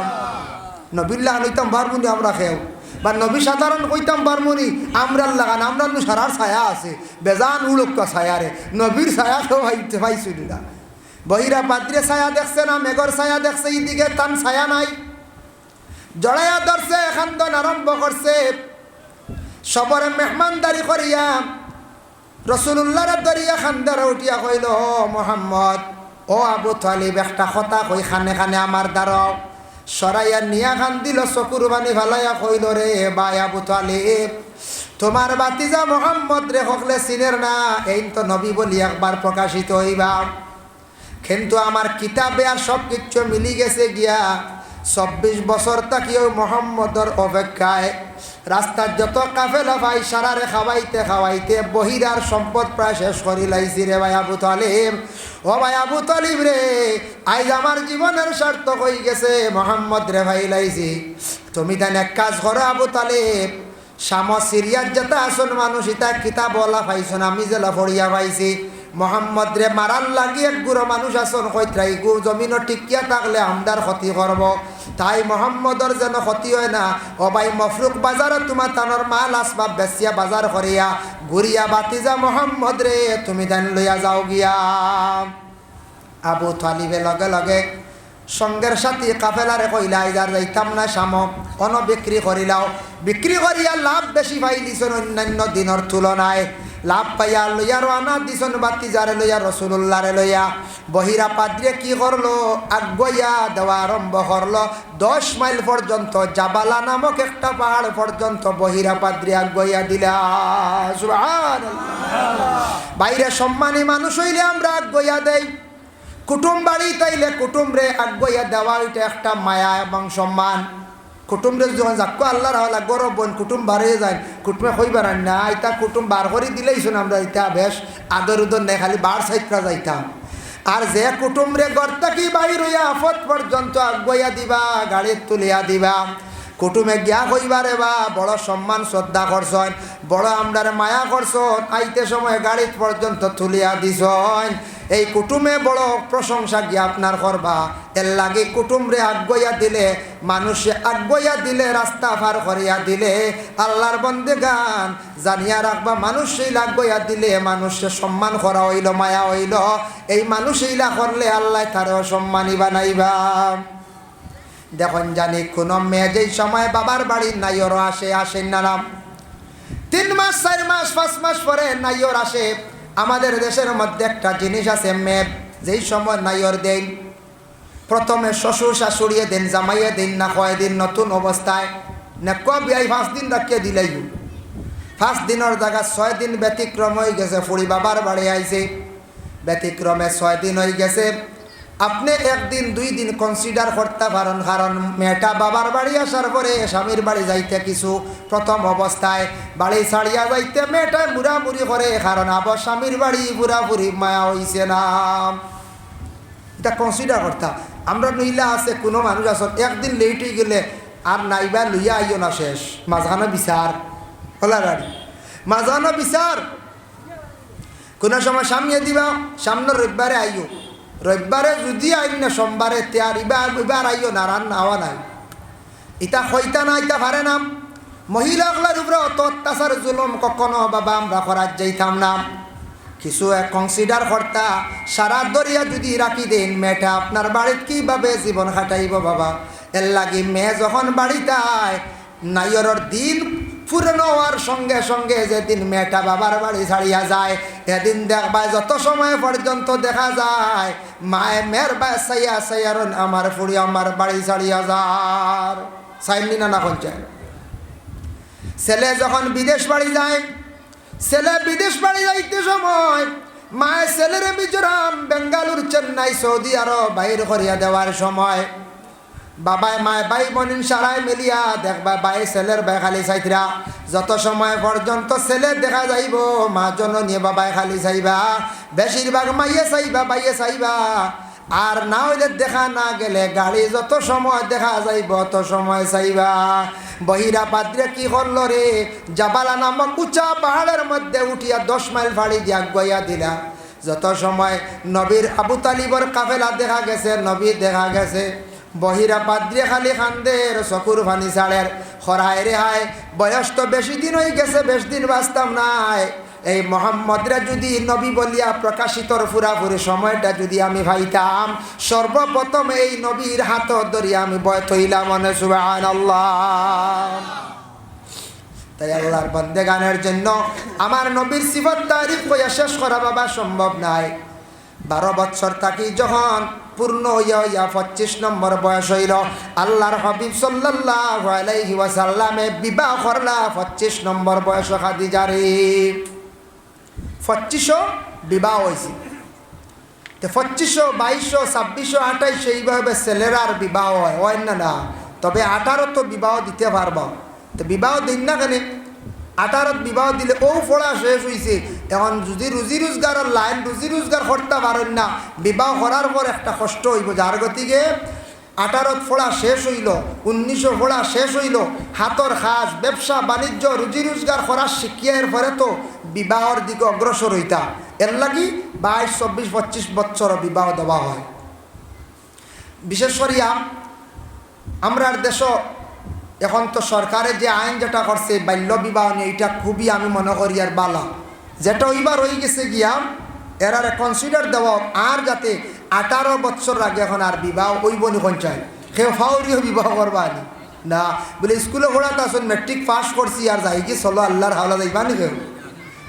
নবীল্লাহ লইতাম বারমুনি আমরা খেও, বা নবী সাধারণ কইতাম বারমুনি আমরা লাগান, আমরা সারার ছায়া আছে, বেজান উড়ক্কা ছায়া রে, নবীর ছায়া তো পাইছিল না। বহিরা পাদ্রে ছায়া দেখছে না, মেঘর ছায়া দেখছে, এইদিকে তান ছায়া নাই। জড়াইয়া ধরছে, খান্দন আরম্ভ করছে। সবরে মেহমানদারি করিয়া রসুল্লাহর দরিয়া খান্দার উঠিয়া কইল, ও মোহাম্মদ, ও আবু তালিব, একটা কথা কই খানে খানে আমার দ্বারাও। সরাইয়া নিয়া খান দিল, চকুর বানি ভালাইয়া কইল, রে বাই আবু তালিব, তোমার বাতিজা মোহাম্মদ রে হকলে চিনের না, এই তো নবী বলি একবার প্রকাশিত হইবা, কিন্তু আমার কিতাবে আর সব কিছু মিলি গেছে গিয়া 24 বছর তাকিও মোহাম্মদর অপেক্ষায়। রাস্তার যত কাফেলা ভাই সারারে খাওয়াইতে খাওয়াইতে বহিরার সম্পদ প্রায় শেষ করি লাইছি রে ভাই আবু তালিব। ও ভাই আবু তালিব রে, আজ আমার জীবনের সার্থক হয়ে গেছে, মোহাম্মদ রে ভাই লাইছি। তুমি তাই এক কাজ করো আবু তালিব, শাম সিরিয়ার যেটা আসল মানুষ ইতা কিতাব বলা পাইছ না, আমি জেলা পড়িয়া পাইছি। মোহাম্মদ রে মারার লাগি এক গুড়ো মানুষ আসন কইত্রাই গু জমিনও টিকিয়া থাকলে আমদার ক্ষতি করব তাই মোহাম্মদর যেন ক্ষতি হয় না। ও ভাই মফরুক বাজারে তোমার তানোর মাল আসবাব বেচিয়া বাজার করিয়া ঘুরিয়া বাতিজা মোহাম্মদ রে তুমি দেন লইয়া যাও গিয়া। আবু তালিবে লগে লগে সঙ্গের সাথে কাফেলারে কইলা ইজার যাইতাম না শামক অন বিক্রি করিলাও, বিক্রি করিয়া লাভ বেশি পাইলিছেন অন্যান্য দিনের তুলনায়। লাভ পাইয়া লইয়া রানা দিছন বাতিজারে লইয়া রসুল্লাহরে লইয়া। বহিরা পাদ্রে কি করলো, আগুয়া দেওয়া আরম্ভ করলো। 10 মাইল পর্যন্ত জাবালা নামক একটা পাহাড় পর্যন্ত বহিরা পাদ্রে আগুয়া দিলা। সুবহানাল্লাহ। বাইরে সম্মানী মানুষ হইলে আমরা আগুয়া দেই, কুটুম বাড়ি তাইলে কুটুমরে আগুয়া দেওয়া এটা একটা মায়া এবং সম্মান। কুটুমরে যখন যাক্য আল্লাহর হলা গরব বোন কুটুম বাড়িয়ে যায়, কুটুমে কইবার না ইতা কুটুম বার করে দিলেইছুন আমরা ইতা বেশ আদর উদর নেই, খালি বার সাইটরা যাইতাম। আর যে কুটুমরে গর্তা কি বাইর হইয়া আফত পর্যন্ত আগুয়া দিবা, গাড়ির তুলিয়া দিবা, কুটুমে গিয়া কইবারে বা বড় সম্মান শ্রদ্ধা করছেন, বড় আমরার মায়া করছেন, আইতে সময় গাড়িত পর্যন্ত তুলিয়া দিছন। এই কুটুমে বড় প্রশংসা গিয়া আপনার করবা। এর লাগে কুটুমরে আগুয়া দিলে, মানুষে আগুয়া দিলে, রাস্তা পার করিয়া দিলে আল্লাহর বন্দেগান জানিয়া রাখবা। মানুষ আগুয়া দিলে মানুষে সম্মান করা হইল, মায়া হইল। এই মানুষ এইলা করলে আল্লাহ তারও সম্মানী বানাইবা। দেখুন জানি কোন মেয়ে যেই সময় বাবার বাড়ির নাইয়র আসেন না, 3 মাস 4 মাস 5 মাস পরে নাইয়র আসে। আমাদের দেশের মধ্যে একটা জিনিস আছে, মেয়ে যেই সময় নাইয়র দেন, প্রথমে শ্বশুর শাশুড়িয়ে দেন, জামাইয়ে দিন না কয়দিন নতুন অবস্থায় না কবিয়াই 5 দিন রাখিয়ে দিলেই 5 দিনের জায়গা 6 দিন ব্যতিক্রম হয়ে গেছে। ফুড়ি বাবার বাড়ি আইছে, ব্যতিক্রমে 6 দিন হয়ে গেছে। আপনি 1 দিন 2 দিন কনসিডার করতে পারেন, কারণ মেয়েটা বাবার বাড়ি আসার পরে স্বামীর বাড়ি যাইতে কিছু প্রথম অবস্থায় বাড়ি ছাড়িয়া যাইতে মেয়েটা মুড়ামুড়ি করে, কারণ আবার স্বামীর বাড়ি পুরাপুরি মায়া হইছে না, এটা কনসিডার করতা। আমরা নইলা আছে কোনো মানুষ আসল 1 দিন লেট হয়ে গেলে আর নাইবা লইয়া আইও না, শেষ মাঝখানে বিচার হলা গাড়ি, মাঝখানে বিচার। কোনো সময় সামনে দিবা, সামনে রবিবারে আইও, রবিবারে যদি আইন না সোমবারে তেয়ার এবার আইও না, রান্না হওয়া নাই। ইটা হইতা না, ইটা পারে না। মহিলাগুলার উপরে অত অত্যাচার জুলুম কখনো বাবা আমরা করার যাইতাম না। কিছু কনসিডার করতা, সারা দরিয়া যদি রাখি দেন মেয়েটা আপনার বাড়িতে কীভাবে জীবন কাটাইব বাবা। এর লাগি মেয়ে যখন বাড়িতে আয়, নাইয়রের দিন পুরনো হওয়ার সঙ্গে সঙ্গে যেদিন মেয়েটা বাবার বাড়ি ছাড়িয়া যায়, এদিন দেখবা যত সময় পর্যন্ত দেখা যায় মায়ে মেয়ের বা সাইয়া সাইয়ারন আমার ফুড়ি আমার বাড়ি ছাড়িয়া যার সাইনি না পঞ্চায়েত। ছেলে যখন বিদেশ বাড়ি যায়, ছেলে বিদেশ বাড়ি যাইতে সময় মায়ে ছেলের মিজোরাম, বেঙ্গালুর, চেন্নাই, সৌদি আরব বাইর করিয়া দেওয়ার সময় বাবায় মায় ভাই বোন সারাই মিলিয়া দেখবা ভাই ছেলের ভাই খালি চাইতরা। যত সময় পর্যন্ত ছেলে দেখা যাইব মা জননী বাবাই খালি চাইবা, বেশিরভাগ মাইয়ে চাইবা, বাইয়ে চাইবা। আর না হইলে দেখা না গেলে গাড়ি যত সময় দেখা যাইব অত সময় চাইবা। বহিরা পাদ্রে কি করলো রে, জাবালা নামক উঁচা পাহাড়ের মধ্যে উঠিয়া 10 মাইল ফাড়ি দিয়া গইয়া দিলা। যত সময় নবীর আবু তালিবর কাফেলা দেখা গেছে, নবী দেখা গেছে, বহিরা পাদ্রে খালি খান্দের চকুর ফানি ছাড়ের খরায় রেহায়। বয়স তো বেশি দিন হয়ে গেছে, বেশ দিন বাঁচতাম নাই। এই মোহাম্মদরা যদি নবী বলিয়া প্রকাশিতর পুরাপুরি সময়টা যদি আমি ভাইতাম, সর্বপ্রথম এই নবীর হাত ধরিয়া আমি বয় থইলাম মনে সুবহানাল্লাহ। তাই আল্লাহর বান্দেগানের জন্য আমার নবীর সিফত তারিফ কইয়া শেষ করা বাবা সম্ভব নাই। 12 বছর থাকি যখন পূর্ণ হইয়া 25 নম্বর বয়স হইল, আল্লাহর হাবিব সাল্লাল্লাহু আলাইহি ওয়াসাল্লামে বিবাহ করলা 25 নম্বর বয়স খাদিজারে। 2500 বিবাহ হয়েছে, তো 2500, 2200, 2600, 2800 এইভাবে ছেলেরার বিবাহ হয় না না। তবে 18 তো বিবাহ দিতে পারবা, তো বিবাহ দিন না কেন? 18 বিবাহ দিলে ও পড়া শেষ হয়েছে, এখন যদি রুজি রোজগারের লাইন রুজি রোজগার করতে পারেন না, বিবাহ করার পর একটা কষ্ট হইব। যার গতিকে 18 পড়া শেষ হইল, 19 পড়া শেষ হইল, হাতর খাস ব্যবসা বাণিজ্য রুজি রোজগার করার শিক্ষার পরে তো বিবাহর দিকে অগ্রসর হইতা। এর লাগি 22, 24, 25 বছর বিবাহ দেওয়া হয়। বিশেষ করিয়া আমরার দেশ এখন তো সরকারের যে আইন যেটা করছে বাল্য বিবাহ নিয়ে, এটা খুবই আমি মনে করি আর বালা, যেটা ওইবার হয়ে গেছে গিয়া এরার কনসিডার দেওয়া আর যাতে 18 বছর আগে এখন আর বিবাহ ওইব নি কোন চাই কেউ ফাউরিও বিবাহ করবা নি না, বলে স্কুলে পড়াতে আসুন মেট্রিক পাস করছি আর যাই কি চলো আল্লাহর হাওলা যাইবা নি কেউ,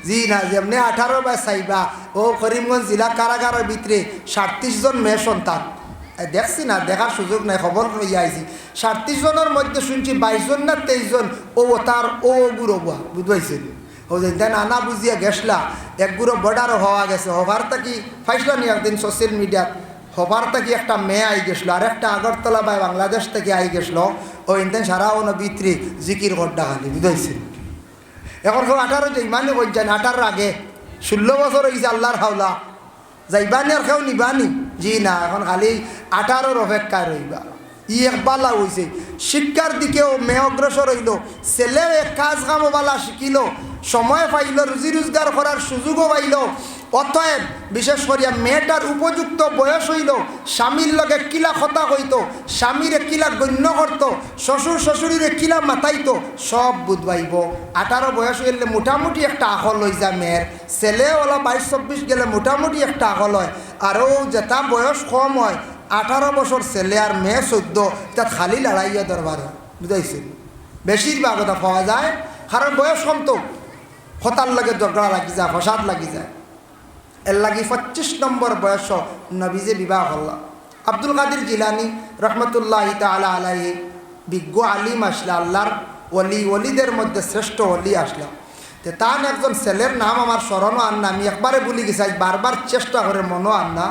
জি না, যেমনি 18 বা চাইবা। ও করিমগঞ্জ জেলা কারাগারের ভিতরে 37 জন মেয়ে সন্তান দেখছি না, দেখার সুযোগ নাই, খবর লইয়া আইছি। 37 জনের মধ্যে শুনছি 22 জন না 23 জন ও তার ও গুরু বুয়া বুঝবাইছেন। ও যে নানা বুঝিয়া গেছলা এক গুরু বর্ডারও হওয়া গেছে, হবার থাকি ফাইসলা নি একদিন সোশ্যাল মিডিয়াত, হবার থাকি একটা মেয়ে আই গেছিলো আর একটা আগরতলা বা বাংলাদেশ থেকে আই গেছিলো। ও ইনতেন সারা অন্য ভিতরে জিকির করডা খালি বুঝাইছেন। এখন কেউ 18 যে ইমানে বলছেন 18 আগে 16 বছর হয়েছে আল্লাহর হাওলা যাইবানি আর কেউ নিবানি, জি না, এখন খালি 18 অপেক্ষায় রইবা। ই একবালা হয়েছে শিক্ষার দিকেও মেয়ে অগ্রসর হইল, ছেলেও এক কাজ কামবালা শিখিল, সময় পাইল, রুজি রোজগার করার সুযোগও পাইল। অতএব বিশেষ করিয়া মেয়েটার উপযুক্ত বয়স হইল, স্বামীর লগে কিলা কথা হইত, স্বামীরে কিলা গণ্য করত, শ্বশুর শ্বশুরিরে কিলা মাতাইত, সব বুধবাইব। 18 বয়স হইলে মোটামুটি একটা আকল হয়ে যায় মেয়ের, ছেলে ওলা 22-24 গেলে মোটামুটি একটা আকল হয়। আরও যেটা বয়স কম হয় 18 বছর ছেলে আর মেয়ে 14, তা খালি লড়াইয়া দরবার বুঝাইছেন। বেশিরভাগ ওটা পাওয়া যায় কারণ বয়স কম তো হতার লাগে ঝগড়া লাগি যায়, ফসাদ লাগি যায়। এর লাগি 25 নম্বর বয়স নবীজে বিবাহ হল। আব্দুল কাদের জিলানি রহমতুল্লাহি তাআলা আলাইহি বিজ্ঞ আলিম আসলা, আল্লাহর ওলি, ওলিদের মধ্যে শ্রেষ্ঠ ওলি আসলা। তো তার একজন ছেলের নাম আমার স্মরণও আন না, আমি একবারে ভুলি গেছি, বারবার চেষ্টা করে মনও আন না।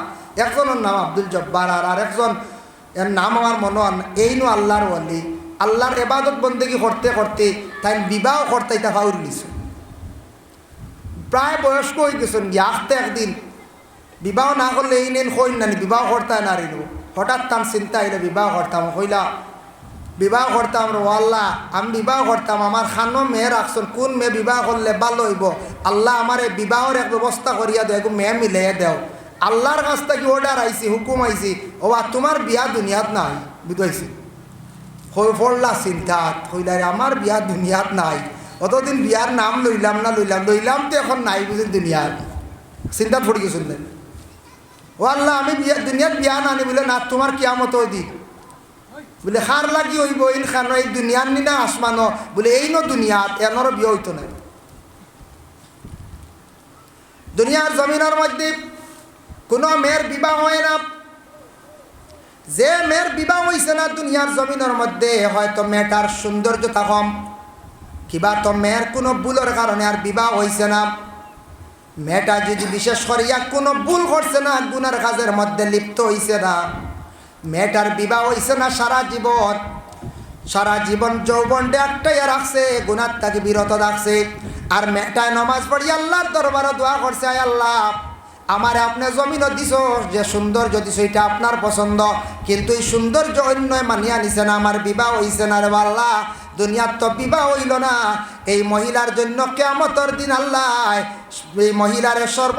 একজনের নাম আব্দুল জব্বার আর আরেকজন এর নাম আমার মনও আন না। এই নো আল্লাহর ওলি, আল্লাহর ইবাদত বন্দেগি করতে করতে তাই বিবাহ করতে তা ফাউরি নিছে, প্রায় বয়স্ক হয়ে গেছেন গিয়ে। আসতে একদিন বিবাহ না করলে এই নেন কইন না বিবাহ করতে নারিল, হঠাৎ তার চিন্তা আইলে বিবাহ করতাম, কইলা বিবাহ করতাম রে আল্লাহ, আমি বিবাহ করতাম, আমার খানো মেয়ে রাখছেন, কোন মেয়ে বিবাহ করলে ভালো হইব, আল্লাহ আমার এই বিবাহের এক ব্যবস্থা করিয়া দেও, একটু মেয়ে মিলিয়ে দেও। আল্লাহর কাছ থেকে অর্ডার আইসি, হুকুম আইসি, ও তোমার বিয়া দুনিয়াত নাই বুঝাইছি। পড়লা চিন্তা কইলা আমার বিয়া দুনিয়াত নাই, অতদিন বিয়ার নাম লইলাম না লইলাম তো এখন নাই বুঝি দুনিয়ার, চিন্তা পড়ে গেছিল। ও আল্লাহ আমি দুনিয়ার বিয়া না আনি বলে না, তোমার কিয়ামত দিন বলে খার লাগি হইব ইন খান এই দুনিয়ার নি না আসমানো, বলে এই নো দুনিয়াত এনারও বিয়ে হইতো না। দুনিয়ার জমিনের মধ্যে কোনো মেয়ের বিবাহ হয় না, যে মেয়ের বিবাহ হয়েছে না দুনিয়ার জমিনের মধ্যে, হয়তো মেয়েটার সৌন্দর্যতা কম, কিবা তো মেয়ের কোনো ভুলের কারণে আর বিবাহ হয়েছে না। মেয়েটা যদি বিশেষ করিয়া কোনো ভুল করছে না, গুনার কাজের মধ্যে লিপ্ত হয়েছে না, মেয়েটার বিবাহ হয়েছে না সারা জীবন যৌবনটা একটাই রাখছে, গুনার তাকে বিরত রাখছে। আর মেয়েটায় নমাজ পড়ি আল্লাহর দরবারে দোয়া করছে, আয় আল্লাহ আমার আপনি জমিনও দিছ, যে সৌন্দর্য দিছ এটা আপনার পছন্দ, কিন্তু এই সৌন্দর্য অন্য মানিয়া নিছে না, আমার বিবাহ হয়েছে না রে আল্লাহ, দুনিয়ার তো বিবাহ হইল না। এই মহিলার জন্য কিয়ামতের দিন আল্লাহ এই মহিলার সর্ব